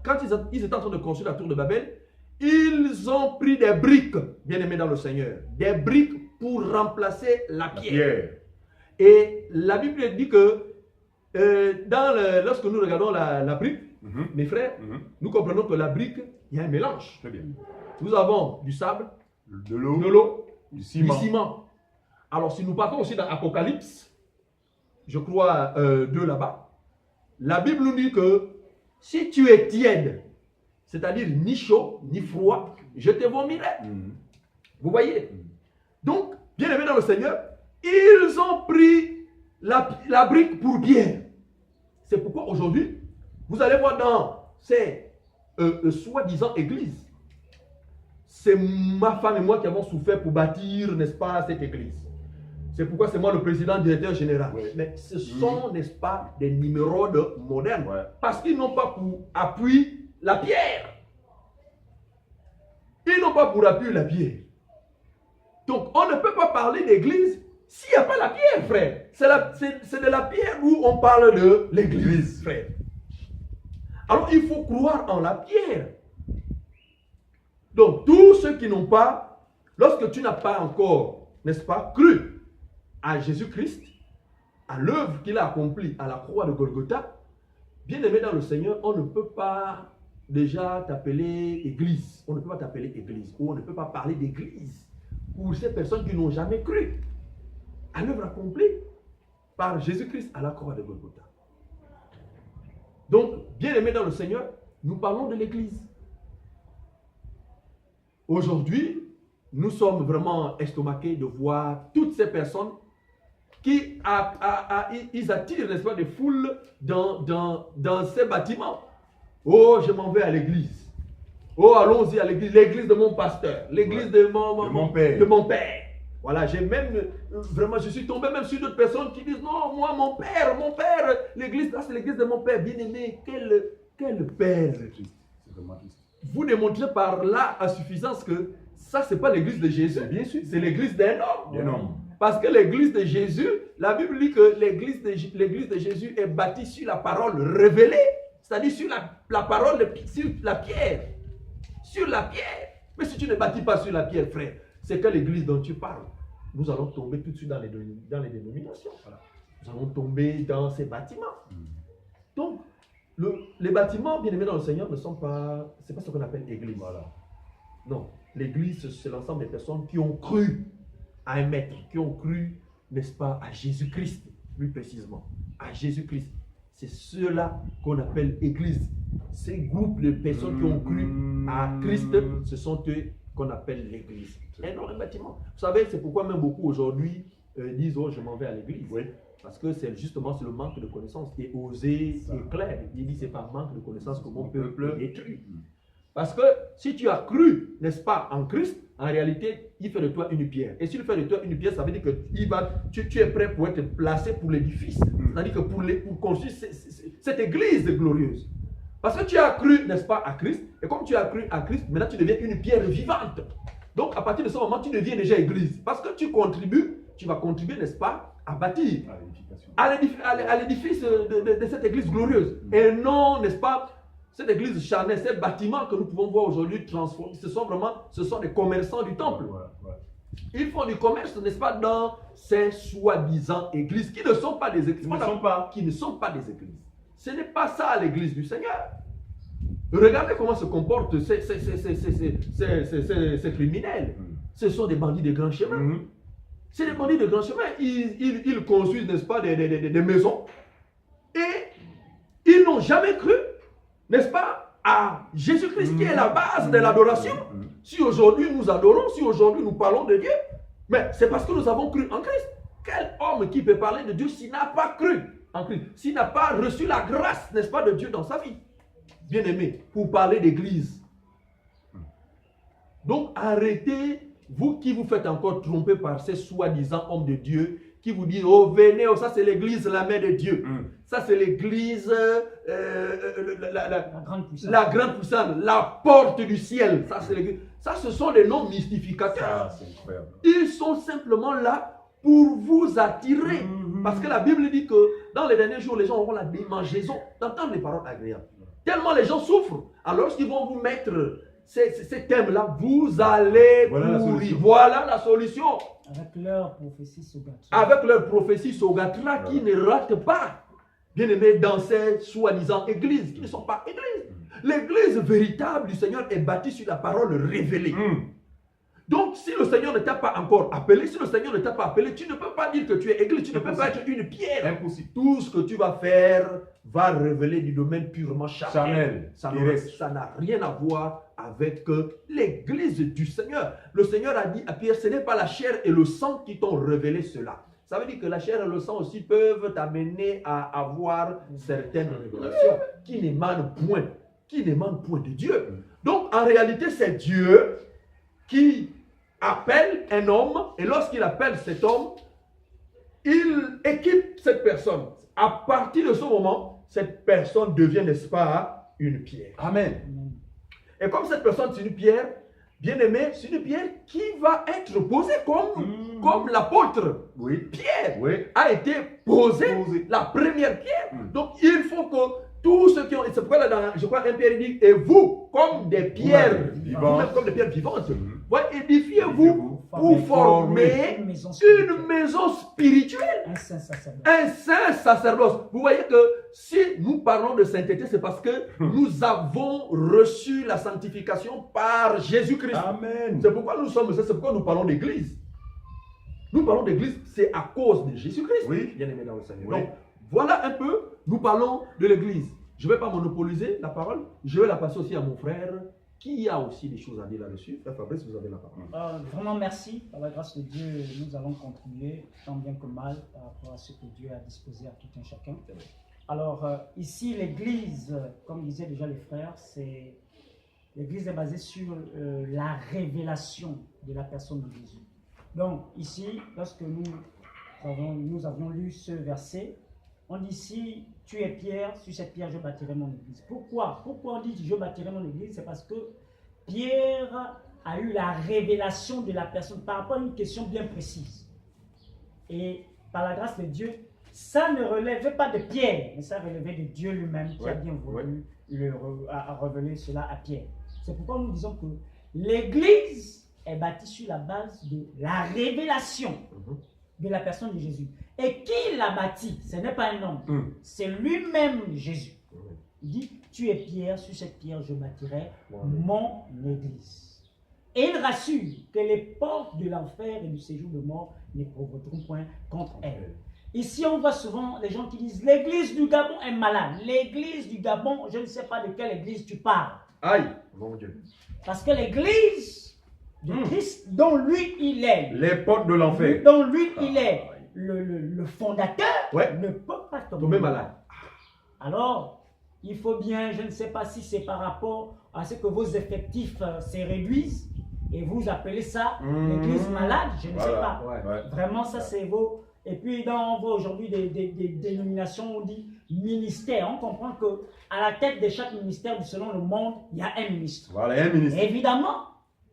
Quand ils étaient en train de construire la tour de Babel, ils ont pris des briques, bien aimés dans le Seigneur, des briques pour remplacer la pierre. Et la Bible dit que lorsque nous regardons la brique, mes frères, nous comprenons que la brique, il y a un mélange. Très bien. Nous avons du sable, de l'eau, du ciment. ciment. Alors, si nous partons aussi dans Apocalypse, je crois 2 là-bas, la Bible nous dit que si tu es tiède, c'est-à-dire ni chaud, ni froid, je te vomirai. Vous voyez? Donc, bien aimé dans le Seigneur, ils ont pris la brique pour bière. C'est pourquoi aujourd'hui, vous allez voir dans ces soi-disant églises, c'est ma femme et moi qui avons souffert pour bâtir, n'est-ce pas, cette église. C'est pourquoi c'est moi le président directeur général. Oui. Mais ce sont, n'est-ce pas, des numéros modernes. Ouais. Parce qu'ils n'ont pas pour appui la pierre. Ils n'ont pas pour appui la pierre. Donc, on ne peut pas parler d'église s'il n'y a pas la pierre, frère. C'est de la pierre où on parle de l'église, frère. Alors, il faut croire en la pierre. Donc, tous ceux qui n'ont pas, lorsque tu n'as pas encore, n'est-ce pas, cru à Jésus-Christ, à l'œuvre qu'il a accomplie à la croix de Golgotha, bien aimé dans le Seigneur, on ne peut pas déjà t'appeler église. On ne peut pas t'appeler église. Ou on ne peut pas parler d'église pour ces personnes qui n'ont jamais cru à l'œuvre accomplie par Jésus-Christ à la croix de Golgotha. Donc, bien aimé dans le Seigneur, nous parlons de l'église. Aujourd'hui, nous sommes vraiment estomaqués de voir toutes ces personnes qui ils attirent, n'est-ce pas, des foules dans ces bâtiments. Oh, je m'en vais à l'église. Oh, allons-y à l'église. L'église de mon pasteur. L'église de mon père. Voilà, j'ai même, vraiment, je suis tombé même sur d'autres personnes qui disent, non, moi, mon père, l'église, là, c'est l'église de mon père. Bien aimé, quel père. C'est triste. C'est vraiment triste. Vous démontrez par là à suffisance que ça, c'est pas l'église de Jésus. Bien sûr. C'est l'église d'un homme. Bien non. Parce que l'église de Jésus, la Bible dit que l'église de Jésus est bâtie sur la parole révélée, c'est-à-dire sur la parole, sur la pierre. Sur la pierre. Mais si tu ne bâtis pas sur la pierre, frère, c'est que l'église dont tu parles. Nous allons tomber tout de suite dans les dénominations. Voilà. Nous allons tomber dans ces bâtiments. Donc, les bâtiments, bien aimés dans le Seigneur, ne sont pas, c'est pas ce qu'on appelle l'église. Voilà. Non, l'église, c'est l'ensemble des personnes qui ont cru à un maître, qui ont cru, n'est-ce pas, à Jésus-Christ, plus précisément, à Jésus-Christ. C'est ceux-là qu'on appelle église. Ces groupes de personnes qui ont cru à Christ, ce sont eux qu'on appelle l'église. Et non, un bâtiment. Vous savez, c'est pourquoi même beaucoup aujourd'hui disent, oh, je m'en vais à l'église. Oui. Parce que c'est justement le manque de connaissances qui est osé et clair. Il dit, c'est par manque de connaissances que mon peuple est détruit. Parce que si tu as cru, n'est-ce pas, en Christ, en réalité, il fait de toi une pierre. Et s'il fait de toi une pierre, ça veut dire que tu es prêt pour être placé pour l'édifice. C'est-à-dire que pour construire cette église glorieuse. Parce que tu as cru, n'est-ce pas, à Christ. Et comme tu as cru à Christ, maintenant tu deviens une pierre vivante. Donc à partir de ce moment, tu deviens déjà église. Parce que tu vas contribuer, n'est-ce pas, à bâtir à l'édifice de cette église glorieuse. Et non, n'est-ce pas, cette église charnelle, ces bâtiments que nous pouvons voir aujourd'hui transformés, ce sont des commerçants du temple. Ils font du commerce, n'est-ce pas, dans ces soi-disant églises qui ne sont pas des églises. Qui ne sont pas des églises. Ce n'est pas ça l'église du Seigneur. Regardez comment se comportent ces criminels. Ce sont des bandits de grand chemin. C'est des bandits de grand chemin. Ils construisent, n'est-ce pas, des maisons. Et ils n'ont jamais cru, n'est-ce pas, à Jésus-Christ qui est la base de l'adoration. Si aujourd'hui nous adorons, si aujourd'hui nous parlons de Dieu, mais c'est parce que nous avons cru en Christ. Quel homme qui peut parler de Dieu s'il n'a pas cru en Christ, s'il n'a pas reçu la grâce, n'est-ce pas, de Dieu dans sa vie? Bien aimé, pour parler d'église. Donc arrêtez, vous qui vous faites encore tromper par ces soi-disant hommes de Dieu, qui vous disent, oh venez, oh, ça c'est l'église, la mère de Dieu. Ça c'est l'église, la grande puissante, la porte du ciel. Ça c'est l'église. Ça ce sont des noms mystificateurs. Ils sont simplement là pour vous attirer. Parce que la Bible dit que dans les derniers jours, les gens auront la démangeaison d'entendre les paroles agréables. Tellement les gens souffrent. Alors lorsqu'ils vont vous mettre ces thèmes-là, vous allez mourir. Voilà la solution. Avec leur prophétie Sogatra. Avec leur prophétie Sogatra qui ne rate pas. Bien aimé, dans ces soi-disant églises qui ne sont pas églises. L'église véritable du Seigneur est bâtie sur la parole révélée. Donc, si le Seigneur ne t'a pas encore appelé, si le Seigneur ne t'a pas appelé, tu ne peux pas dire que tu es église, tu ne peux pas être une pierre. Impossible. Tout ce que tu vas faire va révéler du domaine purement charnel. Ça n'a rien à voir avec l'église du Seigneur. Le Seigneur a dit à Pierre, ce n'est pas la chair et le sang qui t'ont révélé cela. Ça veut dire que la chair et le sang aussi peuvent t'amener à avoir certaines révélations qui n'émanent point de Dieu. Donc, en réalité, c'est Dieu qui appelle un homme, et lorsqu'il appelle cet homme, il équipe cette personne. À partir de ce moment, cette personne devient, n'est-ce pas, une pierre. Amen. Et comme cette personne, c'est une pierre, bien aimée, c'est une pierre qui va être posée comme l'apôtre. Oui. Pierre Oui. a été posée, Posée. la première pierre. Donc il faut que tous ceux qui ont, c'est pourquoi là, dans, je crois, 1 Pierre dit, et vous, comme des pierres, vivantes. vous-même comme des pierres vivantes, ouais, Édifiez-vous édifiez-vous pour former Une maison une spirituelle. maison spirituelle. Un saint sacerdoce. Un saint sacerdoce. Vous voyez que si nous parlons de sainteté, c'est parce que nous avons reçu la sanctification par Jésus-Christ. Amen. C'est pourquoi nous sommes, c'est pourquoi nous parlons d'église. Nous parlons d'église, c'est à cause de Jésus-Christ. Oui. Bien aimé dans le Seigneur. Oui. Donc, voilà un peu, nous parlons de l'église. Je ne vais pas monopoliser la parole, je vais la passer aussi à mon frère qui a aussi des choses à dire là-dessus. Frère Fabrice, vous avez la parole. Vraiment merci. Par la grâce de Dieu, nous allons contribuer tant bien que mal par rapport à ce que Dieu a disposé à tout un chacun. Alors ici, l'église, comme disaient déjà les frères, l'église est basée sur la révélation de la personne de Jésus. Donc ici, lorsque nous avions lu ce verset, on dit ici, tu es Pierre, sur cette pierre je bâtirai mon église. Pourquoi on dit je bâtirai mon église? C'est parce que Pierre a eu la révélation de la personne par rapport à une question bien précise. Et par la grâce de Dieu, ça ne relevait pas de Pierre, mais ça relevait de Dieu lui-même qui a bien voulu révéler cela à Pierre. C'est pourquoi nous disons que l'église est bâtie sur la base de la révélation de la personne de Jésus. Et qui l'a bâti? Ce n'est pas un homme, c'est lui-même Jésus. Il dit, tu es Pierre, sur cette pierre je bâtirai mon église. Et il rassure que les portes de l'enfer et du séjour de mort ne provoqueront point contre elle. Ici, on voit souvent les gens qui disent, l'église du Gabon est malade. L'église du Gabon, je ne sais pas de quelle église tu parles. Aïe, mon Dieu. Parce que l'église de Christ, dont lui il est, Les portes de l'enfer. dont lui il est le fondateur, ne peut pas tomber malade. Alors, il faut bien, je ne sais pas si c'est par rapport à ce que vos effectifs se réduisent et vous appelez ça l'église malade, je ne sais pas. Vraiment, ça c'est vos. Et puis, on voit aujourd'hui des dénominations, on dit ministère. On comprend qu'à la tête de chaque ministère, selon le monde, il y a un ministre. Voilà, un ministre. Évidemment,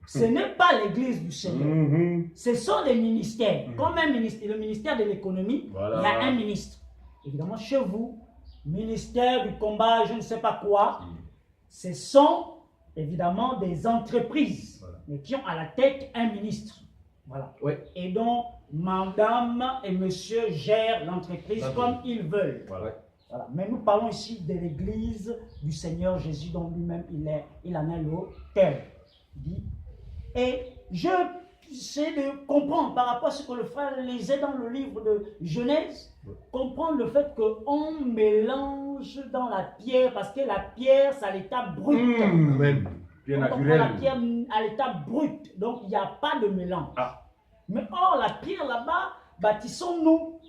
ce n'est pas l'église du Seigneur. Ce sont des ministères. Comme un ministère, le ministère de l'économie, il y a un ministre. Évidemment, chez vous, ministère du combat, je ne sais pas quoi, ce sont évidemment des entreprises, mais qui ont à la tête un ministre. Voilà. Et donc, madame et monsieur gèrent l'entreprise comme ils veulent. Voilà. Mais nous parlons ici de l'église du Seigneur Jésus, dont lui-même il en est l'autel. Et je j'essaie de comprendre par rapport à ce que le frère lisait dans le livre de Genèse, comprendre le fait qu'on mélange dans la pierre, parce que la pierre, c'est à l'état brut. Pierre naturelle. La pierre à l'état brut, donc il n'y a pas de mélange. Mais or, la pierre là-bas, bâtissons-nous,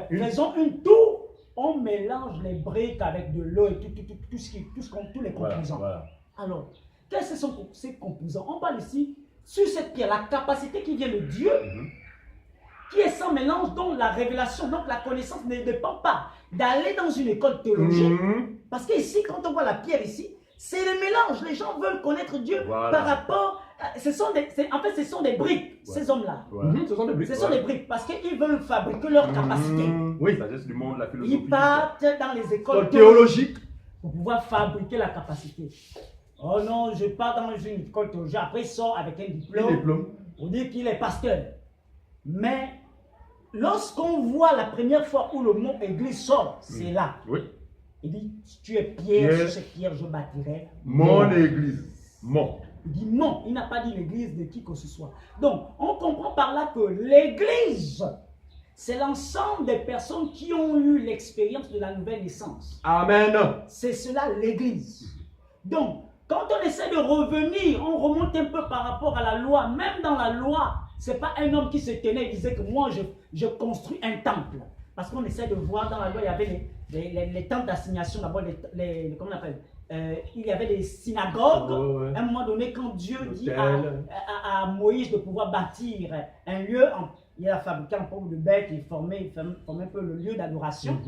faisons une tour, on mélange les briques avec de l'eau et tous les composants. Alors, quels sont ces composants? On parle ici sur cette pierre, la capacité qui vient de Dieu, qui est sans mélange, dont la révélation, donc la connaissance ne dépend pas d'aller dans une école théologique. Parce qu'ici, quand on voit la pierre ici, c'est le mélange. Les gens veulent connaître Dieu par rapport. En fait, ce sont des briques, ces hommes-là. Ce sont des briques. Ce sont des briques parce qu'ils veulent fabriquer leur capacité. Sagesse du monde, la philosophie. Ils partent dans les écoles théologiques pour pouvoir fabriquer la capacité. Oh non, je pars dans une école théologique. Après, il sort avec un diplôme. On dit qu'il est pasteur. Mais lorsqu'on voit la première fois où le mot église sort, c'est là. Il dit, tu es Pierre, sur cette pierre je bâtirai mon église. Il dit non, il n'a pas dit l'église de qui que ce soit. Donc, on comprend par là que l'église, c'est l'ensemble des personnes qui ont eu l'expérience de la nouvelle naissance. Amen. C'est cela l'église. Donc, quand on essaie de revenir, on remonte un peu par rapport à la loi. Même dans la loi, ce n'est pas un homme qui se tenait et disait que moi, je construis un temple. Parce qu'on essaie de voir dans la loi, il y avait les temples d'assignation, d'abord, comment on appelle, il y avait des synagogues. À un moment donné, quand Dieu dit à Moïse de pouvoir bâtir un lieu, il a fabriqué un peu de bêtes, il formait un peu le lieu d'adoration.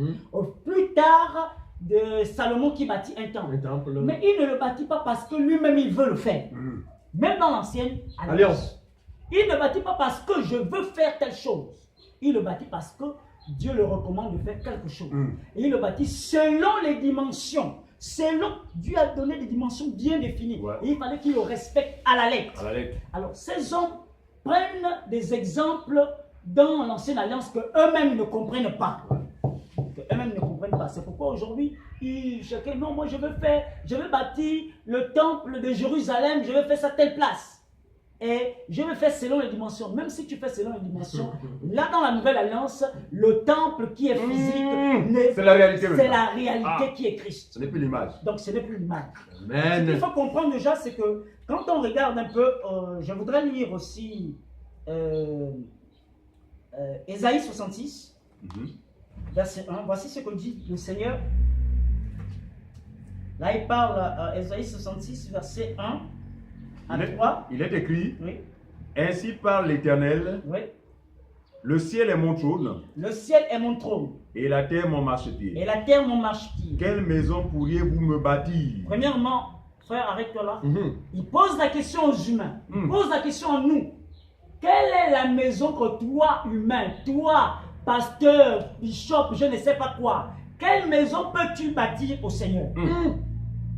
Plus tard, de Salomon qui bâtit un temple. Mais il ne le bâtit pas parce que lui-même il veut le faire. Même dans l'ancienne alliance. Il ne bâtit pas parce que je veux faire telle chose. Il le bâtit parce que Dieu le recommande de faire quelque chose. Et il le bâtit selon les dimensions. Selon, Dieu a donné des dimensions bien définies. Et il fallait qu'il le respecte à la lettre. Alors, ces hommes prennent des exemples dans l'ancienne alliance que eux-mêmes ne comprennent pas. Eux-mêmes ne comprennent pas. C'est pourquoi aujourd'hui, chacun, non, moi je veux bâtir le temple de Jérusalem, je veux faire ça à telle place. Et je vais faire selon les dimensions. Même si tu fais selon les dimensions, là dans la nouvelle alliance, le temple qui est physique, c'est la réalité. C'est la réalité qui est Christ. Ce n'est plus l'image. Donc ce n'est plus l'image. Amen. Ce qu'il faut comprendre déjà, c'est que quand on regarde un peu, je voudrais lire aussi Ésaïe 66, verset 1. Voici ce que dit le Seigneur. Là, il parle, Ésaïe 66, verset 1. Il est écrit, ainsi parle l'Éternel, le ciel est mon trône, le ciel est mon trône, et la terre mon marchepied. Et la terre mon marchepied. Quelle maison pourriez-vous me bâtir? Premièrement, frère, arrête-toi là. Il pose la question aux humains, il pose la question à nous. Quelle est la maison que toi, humain, toi, pasteur, bishop, je ne sais pas quoi, quelle maison peux-tu bâtir au Seigneur?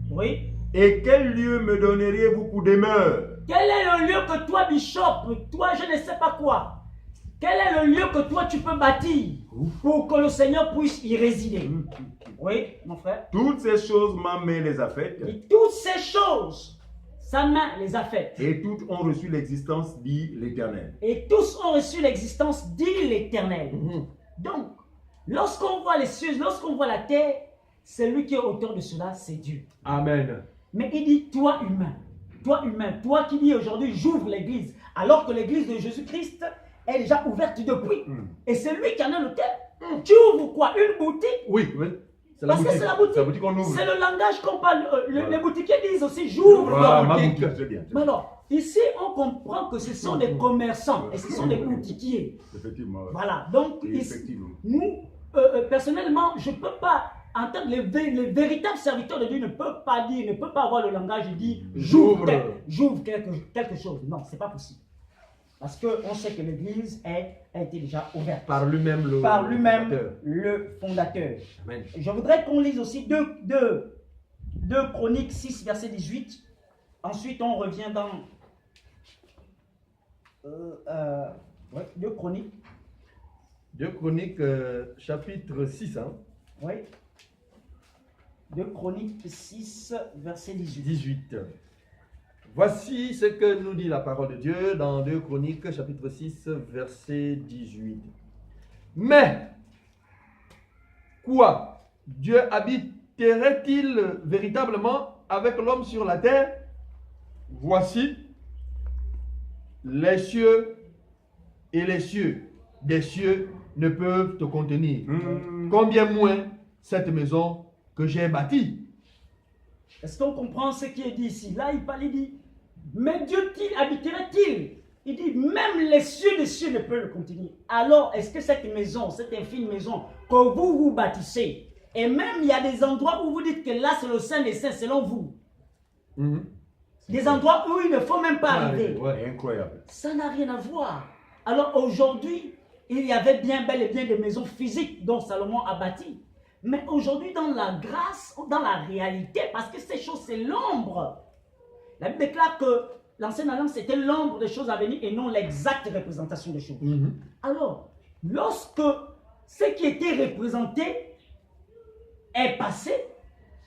Oui. Et quel lieu me donneriez-vous pour demeure? Quel est le lieu que toi, bishop, toi, je ne sais pas quoi, quel est le lieu que toi, tu peux bâtir pour que le Seigneur puisse y résider? Oui, mon frère. Toutes ces choses, ma main les a faites. Et toutes ces choses, sa main les a faites. Et toutes ont reçu l'existence, dit l'Éternel. Et tous ont reçu l'existence, dit l'Éternel. Donc, lorsqu'on voit les cieux, lorsqu'on voit la terre, c'est lui qui est auteur de cela, c'est Dieu. Amen. Mais il dit, toi humain, toi qui dis aujourd'hui, j'ouvre l'église, alors que l'église de Jésus-Christ est déjà ouverte depuis. Et c'est lui qui en a le terme. Tu ouvres quoi? Une boutique? Oui. C'est la Parce boutique. que c'est la boutique. C'est la boutique qu'on ouvre. C'est le langage qu'on parle. Les boutiquiers disent aussi, j'ouvre Voilà, la ma boutique. boutique, c'est bien. Mais alors, ici, on comprend que ce sont des commerçants et ce sont des boutiquiers. Effectivement. Voilà. Donc, Et ici, effectivement. nous, personnellement, je ne peux pas, en tant que les véritables serviteurs de Dieu, ne peuvent pas dire, ne peuvent pas avoir le langage et dire j'ouvre quelque chose. Non, ce n'est pas possible. Parce qu'on sait que l'Église a été déjà ouverte. Par lui-même le fondateur. Amen. Je voudrais qu'on lise aussi 2 Chroniques 6, verset 18. Ensuite, on revient dans 2 Chroniques. 2 Chroniques, chapitre 6. Oui. 2 Chroniques 6, verset 18. 18. Voici ce que nous dit la parole de Dieu dans 2 Chroniques, chapitre 6, verset 18. Mais, quoi? Dieu habiterait-il véritablement avec l'homme sur la terre? Voici les cieux et les cieux des cieux ne peuvent te contenir. Combien moins cette maison que j'ai bâtie? Est-ce qu'on comprend ce qui est dit ici? Là, il dit, mais Dieu habiterait-il? Il dit, même les cieux des cieux ne peuvent le contenir. Alors, est-ce que cette maison, cette infime maison que vous bâtissez, et même il y a des endroits où vous dites que là, c'est le Saint des Saints selon vous, des endroits où il ne faut même pas arriver. Incroyable. Ça n'a rien à voir. Alors aujourd'hui, il y avait bel et bien des maisons physiques dont Salomon a bâti. Mais aujourd'hui, dans la grâce, dans la réalité, parce que ces choses, c'est l'ombre. La Bible déclare que l'ancienne alliance, c'était l'ombre des choses à venir et non l'exacte représentation des choses. Alors, lorsque ce qui était représenté est passé,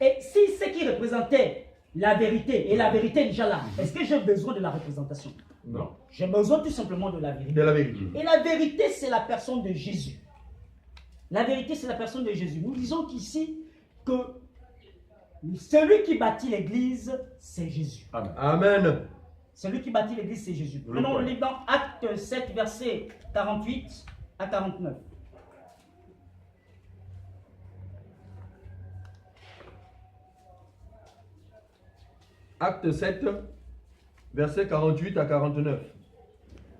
et si ce qui représentait la vérité, et la vérité est déjà là, est-ce que j'ai besoin de la représentation? Non. J'ai besoin tout simplement de la vérité. De la vérité. Et la vérité, c'est la personne de Jésus. La vérité, c'est la personne de Jésus. Nous disons qu'ici, que celui qui bâtit l'église, c'est Jésus. Amen. Amen. Celui qui bâtit l'église, c'est Jésus. Prenons le livre dans Acte 7, versets 48 à 49. Acte 7, versets 48 à 49.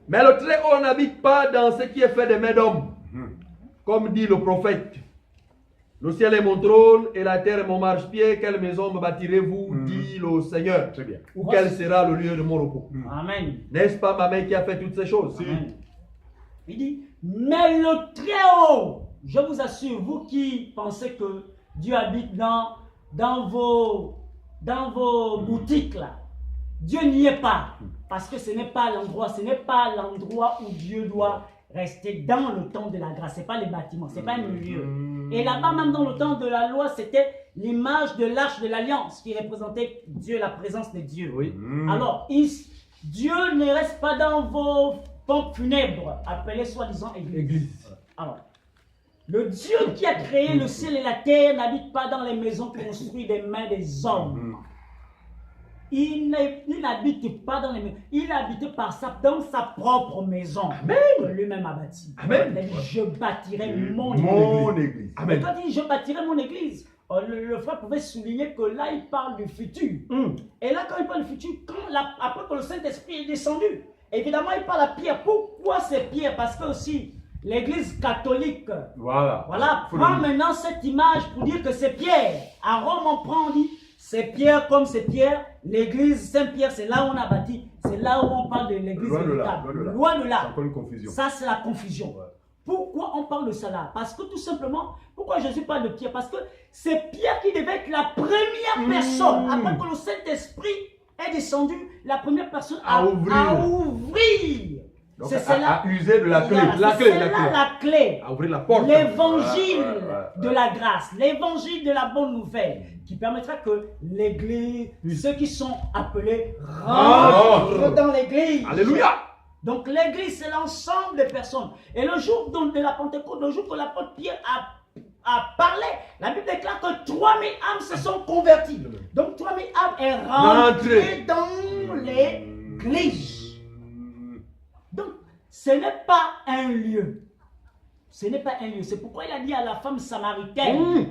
Mais le Très-Haut n'habite pas dans ce qui est fait des mains d'hommes. Comme dit le prophète. Le ciel est mon trône et la terre est mon marchepied. Quelle maison me bâtirez-vous, dit le Seigneur. Très bien. Ou quel sera le lieu de mon repos. Amen. N'est-ce pas ma main qui a fait toutes ces choses? Amen. Il dit, mais le Très-Haut, je vous assure, vous qui pensez que Dieu habite dans vos boutiques là, Dieu n'y est pas. Parce que ce n'est pas l'endroit où Dieu doit rester dans le temps de la grâce. Ce n'est pas les bâtiments, ce n'est pas un lieu. Et là-bas, même dans le temps de la loi, c'était l'image de l'arche de l'alliance qui représentait Dieu, la présence de Dieu. Oui. Alors, Dieu ne reste pas dans vos pompes funèbres, appelées soi-disant église. Alors, le Dieu qui a créé le ciel et la terre n'habite pas dans les maisons construites des mains des hommes. Il n'habite pas dans les maisons. Il habite dans sa propre maison. Amen. Que lui-même a bâti. Amen. Il a dit, je bâtirai mon église. Amen. Quand il dit, je bâtirai mon église, le frère pouvait souligner que là, il parle du futur. Et là, quand il parle du futur, après que le Saint-Esprit est descendu, évidemment, il parle à Pierre. Pourquoi c'est Pierre? Parce que aussi, l'Église catholique, voilà prend maintenant cette image pour dire que c'est Pierre. À Rome, on prend, on dit, c'est Pierre comme c'est Pierre. L'église Saint-Pierre, c'est là où on a bâti. C'est là où on parle de l'église véritable. Loin de là. C'est encore une confusion. Ça, c'est la confusion. Ouais. Pourquoi on parle de ça là? Parce que tout simplement, pourquoi Jésus parle de Pierre? Parce que c'est Pierre qui devait être la première personne. Après que le Saint-Esprit est descendu, la première personne à ouvrir. Donc, à user de la clé. La clé. À ouvrir la porte. L'évangile de la grâce, l'évangile de la bonne nouvelle, qui permettra que l'église, ceux qui sont appelés, rentrent dans l'église. Alléluia. Donc l'église, c'est l'ensemble des personnes. Et le jour de la Pentecôte, le jour que l'apôtre Pierre a parlé, la Bible déclare que 3000 âmes se sont converties. Donc 3000 âmes est rentrées dans l'église. Donc, ce n'est pas un lieu. Ce n'est pas un lieu. C'est pourquoi il a dit à la femme samaritaine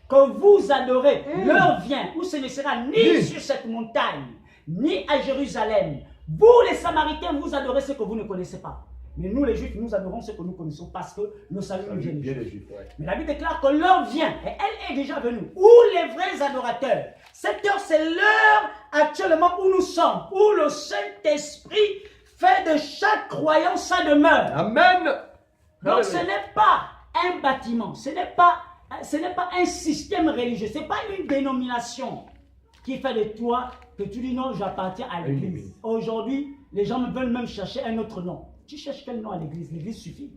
que vous adorez. L'heure vient où ce ne sera ni sur cette montagne, ni à Jérusalem. Vous, les Samaritains, vous adorez ce que vous ne connaissez pas. Mais nous, les Juifs, nous adorons ce que nous connaissons parce que le salut nous vient des Juifs. Mais la Bible déclare que l'heure vient, et elle est déjà venue, où les vrais adorateurs. Cette heure, c'est l'heure actuellement où nous sommes, où le Saint-Esprit fait de chaque croyant sa demeure. Amen. Donc ce n'est pas un bâtiment, ce n'est pas un système religieux, ce n'est pas une dénomination qui fait de toi que tu dis non, j'appartiens à l'église. Aujourd'hui, les gens veulent même chercher un autre nom. Tu cherches quel nom à l'église? L'église suffit.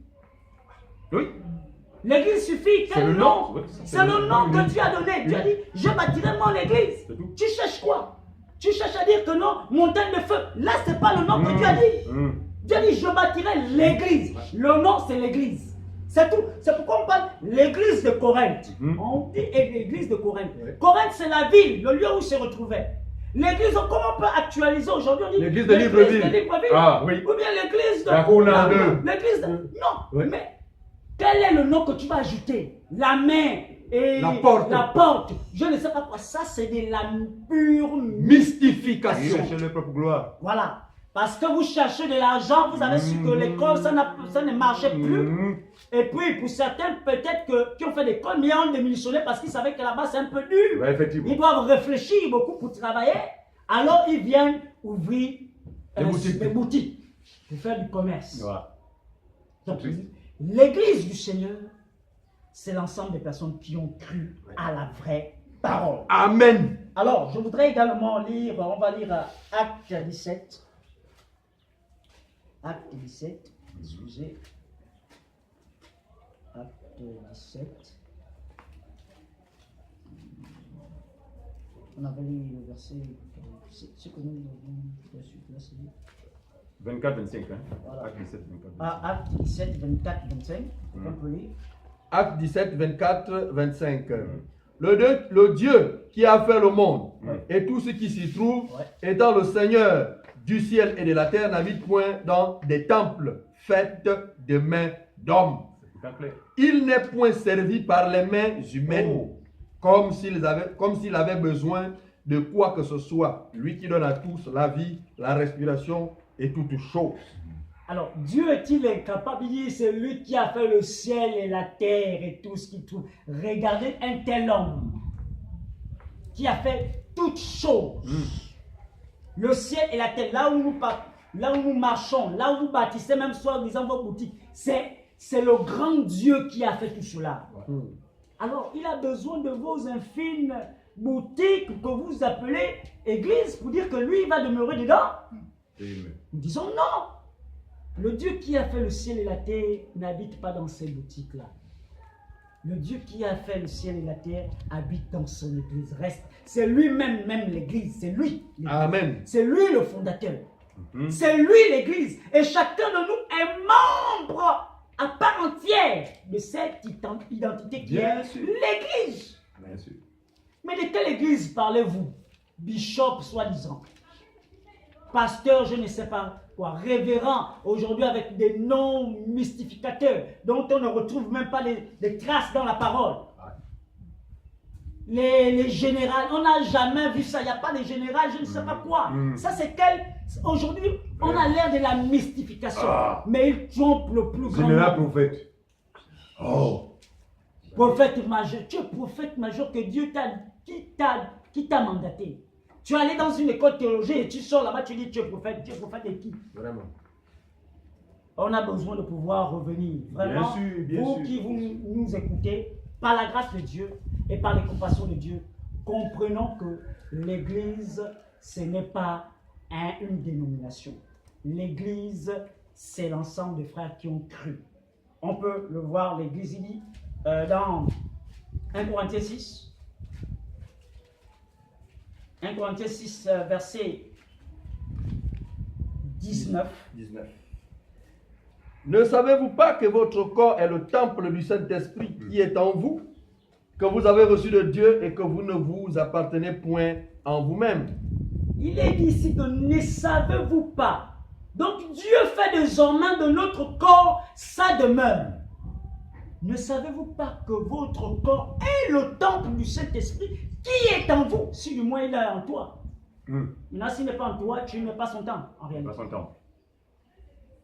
Oui. L'église suffit. Quel nom? C'est le nom que Dieu a donné. Dieu a dit, je bâtirai mon église. Tu cherches quoi? Tu cherches à dire que non, montagne de feu. Là, ce n'est pas le nom que Dieu a dit. Dieu a dit, je bâtirai l'église. Le nom, c'est l'église. C'est tout. C'est pourquoi on parle l'église de Corinthe. On dit l'église de Corinthe. Corinthe, c'est la ville, le lieu où se retrouvait. L'église, comment on peut actualiser aujourd'hui? L'église de Libreville. Ah, oui. Ou bien l'église de... L'église de... Non, oui. Mais quel est le nom que tu vas ajouter? La main et la porte. Je ne sais pas quoi. Ça, c'est de la pure mystification. Cherchez leur propre gloire. Voilà. Parce que vous cherchez de l'argent, vous avez su que l'école, ça ne marchait plus. Et puis, pour certains, peut-être qui ont fait l'école, mais ils ont démissionné parce qu'ils savaient que là-bas, c'est un peu dur. Ouais, effectivement. Ils doivent réfléchir beaucoup pour travailler. Alors, ils viennent ouvrir des boutiques pour faire du commerce. Voilà. Donc, l'église du Seigneur, c'est l'ensemble des personnes qui ont cru à la vraie parole. Amen. Alors, je voudrais également lire, on va lire Acte 17. Acte 17, excusez. Acte 17. On avait lu le verset, ce que nous avons reçu là, c'est 24-25, hein? Voilà. Acte 17, 24, 25. Acte 17, 24, 25. On peut lire. Acte 17, 24, 25. Le Dieu qui a fait le monde et tout ce qui s'y trouve, étant le Seigneur du ciel et de la terre, n'habite point dans des temples faits de mains d'hommes. Il n'est point servi par les mains humaines, comme s'il avait besoin de quoi que ce soit. Lui qui donne à tous la vie, la respiration et toutes choses. Alors, Dieu est-il incapable? Il dit, c'est lui qui a fait le ciel et la terre et tout ce qu'il trouve. Regardez un tel homme qui a fait toutes choses. Le ciel et la terre, là où nous marchons, là où vous bâtissez, même soit disant vos boutiques, c'est le grand Dieu qui a fait tout cela. Alors, il a besoin de vos infimes boutiques que vous appelez église pour dire que lui, il va demeurer dedans. Amen. Nous disons non. Le Dieu qui a fait le ciel et la terre n'habite pas dans ces boutiques-là. Le Dieu qui a fait le ciel et la terre habite dans son église. Reste. C'est lui-même, même l'église. C'est lui. Amen. C'est lui le fondateur. C'est lui l'église. Et chacun de nous est membre à part entière de cette identité qui Bien est sûr. l'église. Bien sûr. Mais de quelle église parlez-vous? Bishop, soi-disant. Pasteur, je ne sais pas quoi. Révérend, aujourd'hui avec des noms mystificateurs dont on ne retrouve même pas les traces dans la parole. Les générales, on n'a jamais vu ça. Il n'y a pas de général, je ne sais pas quoi. Ça, c'est quel. Aujourd'hui, on a l'air de la mystification. Mais il trompe le plus grand. Général nombre. prophète. Oh. Prophète majeur. Tu es prophète majeur que Dieu qui t'a mandaté. Tu es allé dans une école théologique et tu sors là-bas, tu dis tu es prophète. Tu es prophète de qui? Vraiment. On a besoin de pouvoir revenir. Vraiment, Bien vous sûr. qui nous écoutez, par la grâce de Dieu et par les compassions de Dieu, comprenons que l'Église, ce n'est pas une dénomination. L'Église, c'est l'ensemble des frères qui ont cru. On peut le voir, l'Église, il dit dans 1 Corinthiens 6, 1 Corinthiens 6, verset 19. Ne savez-vous pas que votre corps est le temple du Saint-Esprit qui est en vous, que vous avez reçu de Dieu et que vous ne vous appartenez point en vous-même? Il est dit ici que ne savez-vous pas. Donc Dieu fait désormais de notre corps sa demeure. Ne savez-vous pas que votre corps est le temple du Saint-Esprit qui est en vous, si du moins il est en toi. Maintenant, s'il n'est pas en toi, tu n'es pas son temple en réalité. Pas son temps.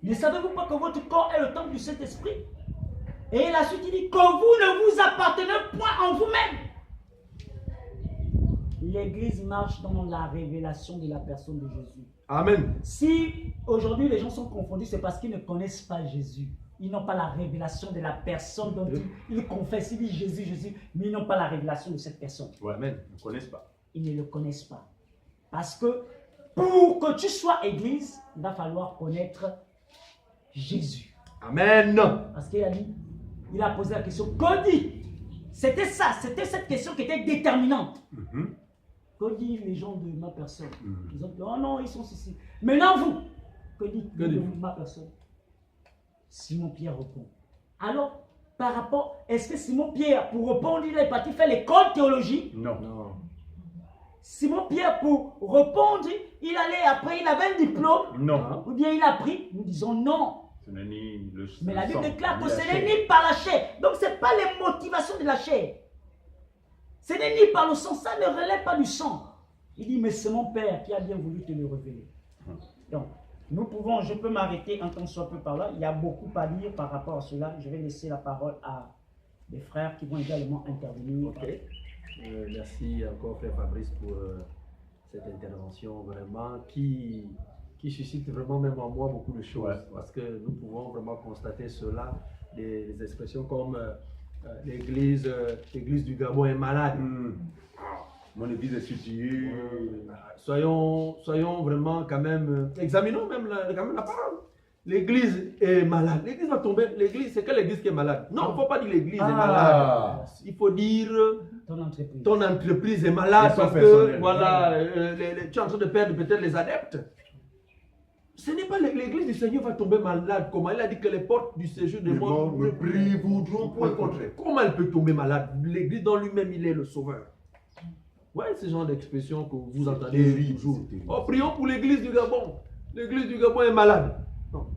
Ne savez-vous pas que votre corps est le temple du Saint-Esprit? Et la suite, il dit que vous ne vous appartenez point en vous-même. L'Église marche dans la révélation de la personne de Jésus. Amen. Si aujourd'hui les gens sont confondus, c'est parce qu'ils ne connaissent pas Jésus. Ils n'ont pas la révélation de la personne dont ils confessent. Ils disent Jésus, Jésus, mais ils n'ont pas la révélation de cette personne. Ouais, amen. Ils ne connaissent pas. Ils ne le connaissent pas. Parce que pour que tu sois Église, il va falloir connaître Jésus. Amen. Parce qu'il a dit, il a posé la question, que dit? C'était ça, c'était cette question qui était déterminante. Que disent les gens de ma personne? Ils ont dit, oh non, ils sont ici. Maintenant vous, que dites-vous de ma personne? Simon-Pierre répond. Alors, par rapport, est-ce que Simon-Pierre, pour répondre, il est parti faire l'école théologique? Non. Simon-Pierre, pour répondre, il allait après, il avait un diplôme? Non. Ou bien il a pris? Nous disons non. Ce n'est ni le Mais la Bible sang, déclare ni que la ce chair. n'est ni par la chair. Donc ce n'est pas les motivations de la chair. Ce n'est ni par le sang. Ça ne relève pas du sang. Il dit, mais c'est mon Père qui a bien voulu te le révéler. Donc, nous pouvons, je peux m'arrêter un temps soit peu par là. Il y a beaucoup à dire par rapport à cela. Je vais laisser la parole à des frères qui vont également intervenir. Ok. Merci encore, Frère Fabrice, pour cette intervention vraiment qui suscite vraiment même en moi beaucoup de choses. Ouais. Parce que nous pouvons vraiment constater cela, des expressions comme l'église du Gabon est malade. Mon église est située. Soyons vraiment quand même, examinons même quand même la parole. L'église est malade. L'église va tomber. L'église, c'est quelle église qui est malade? Non, il ne faut pas dire l'église est malade. Il faut dire ton entreprise est malade parce que voilà, tu es en train de perdre peut-être les adeptes. Ce n'est pas l'église du Seigneur va tomber malade. Comment il a dit que les portes du séjour des morts ne prévaudront point contre elle. Comment elle peut tomber malade? L'église dans lui-même, il est le sauveur. Ouais, ce genre d'expression que vous entendez toujours. Oh, prions pour l'église du Gabon. L'église du Gabon est malade. Non.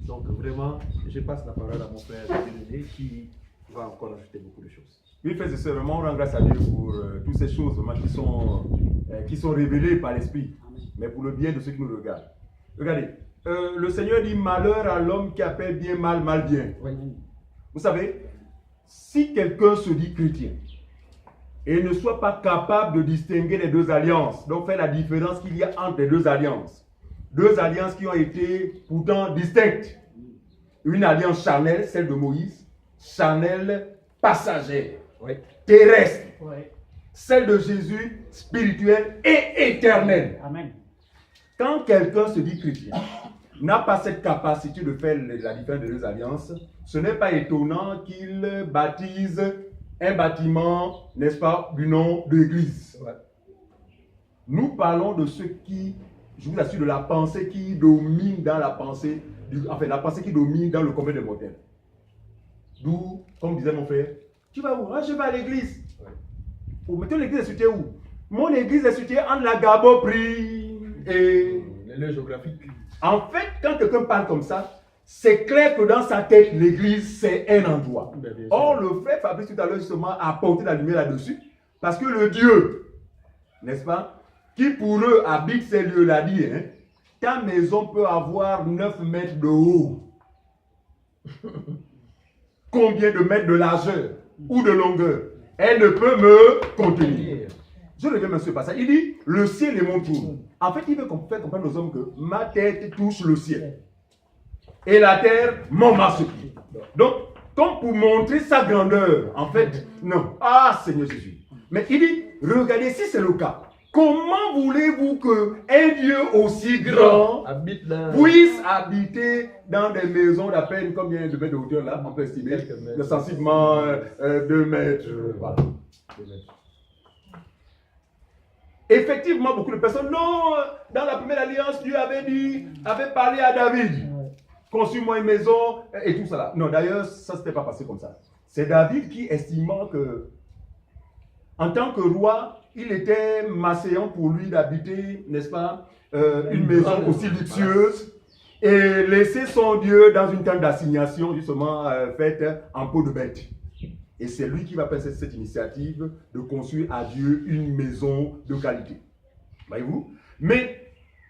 Donc vraiment, je passe la parole à mon frère René qui va encore ajouter beaucoup de choses. Oui, frères et sœurs, vraiment, on rend grâce à Dieu pour toutes ces choses vraiment, qui sont révélées par l'Esprit, mais pour le bien de ceux qui nous regardent. Regardez, le Seigneur dit malheur à l'homme qui appelle bien mal, mal bien. Oui. Vous savez, si quelqu'un se dit chrétien et ne soit pas capable de distinguer les deux alliances, donc faire la différence qu'il y a entre les deux alliances qui ont été pourtant distinctes. Une alliance charnelle, celle de Moïse, charnelle, passagère, Oui. terrestre. Ouais. Celle de Jésus, spirituelle et éternelle. Amen. Quand quelqu'un se dit chrétien, n'a pas cette capacité de faire la différence des deux alliances, ce n'est pas étonnant qu'il baptise un bâtiment, n'est-ce pas, du nom d'église. Ouais. Nous parlons de ce qui, je vous assure, de la pensée qui domine dans la pensée, la pensée qui domine dans le commun des mortels. D'où, comme disait mon frère, tu vas où? Ah, je vais à l'église. Ouais. Oh, mais ton église est située où? Mon église est située entre la Gabopri et... Les lieux géographiques. En fait, quand quelqu'un parle comme ça, c'est clair que dans sa tête, l'église, c'est un endroit. Or, le frère Fabrice tout à l'heure justement a apporté la lumière là-dessus, parce que le Dieu, n'est-ce pas, qui pour eux habite ces lieux-là, dit, hein, ta maison peut avoir 9 mètres de haut. Combien de mètres de largeur ou de longueur? Elle ne peut me contenir. Je reviens sur ce passage. Il dit, le ciel est mon trône. En fait, il veut faire comprendre aux hommes que ma tête touche le ciel. Et la terre, mon marchepied. Donc, comme pour montrer sa grandeur, en fait, non. Ah, Seigneur Jésus. Mais il dit, regardez, si c'est le cas, comment voulez-vous qu'un Dieu aussi grand puisse habiter dans des maisons d'à peine combien de mètres de hauteur là? On peut estimer sensiblement 2 mètres. Voilà. 2 mètres. Effectivement, beaucoup de personnes, non, dans la première alliance, Dieu avait parlé à David, construis-moi une maison et tout ça là. Non, d'ailleurs, ça ne s'était pas passé comme ça. C'est David qui, estimant que, en tant que roi, il était masséant pour lui d'habiter, n'est-ce pas, une maison aussi luxueuse et laisser son Dieu dans une tente d'assignation, justement, faite en peau de bête. Et c'est lui qui va prendre cette initiative de construire à Dieu une maison de qualité. Voyez-vous? Mais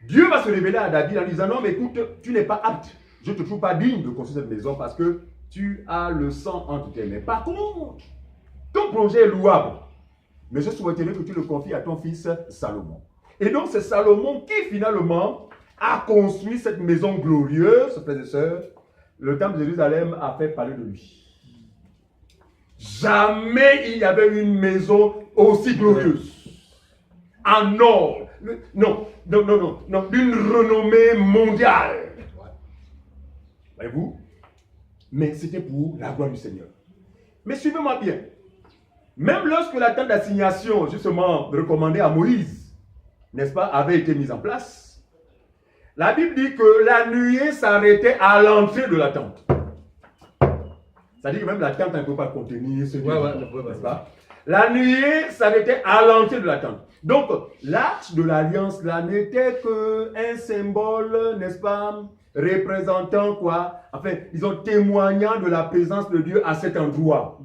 Dieu va se révéler à David en disant, non, mais écoute, tu n'es pas apte. Je ne te trouve pas digne de construire cette maison parce que tu as le sang entre tes mains. Par contre, ton projet est louable. Mais je souhaiterais que tu le confies à ton fils Salomon. Et donc, c'est Salomon qui, finalement, a construit cette maison glorieuse, frères et sœurs. Le temple de Jérusalem a fait parler de lui. Jamais il y avait une maison aussi glorieuse. En or. Non, d'une renommée mondiale. Voyez-vous? Mais c'était pour la gloire du Seigneur. Mais suivez-moi bien. Même lorsque la tente d'assignation, justement, recommandée à Moïse, n'est-ce pas, avait été mise en place, la Bible dit que la nuée s'arrêtait à l'entrée de la tente. C'est-à-dire que même la tente ne peut pas contenir ce n'est-ce pas? La nuée s'arrêtait à l'entrée de la tente. Donc, l'arche de l'alliance là n'était qu'un symbole, n'est-ce pas, représentant quoi? Enfin, ils ont témoignant de la présence de Dieu à cet endroit.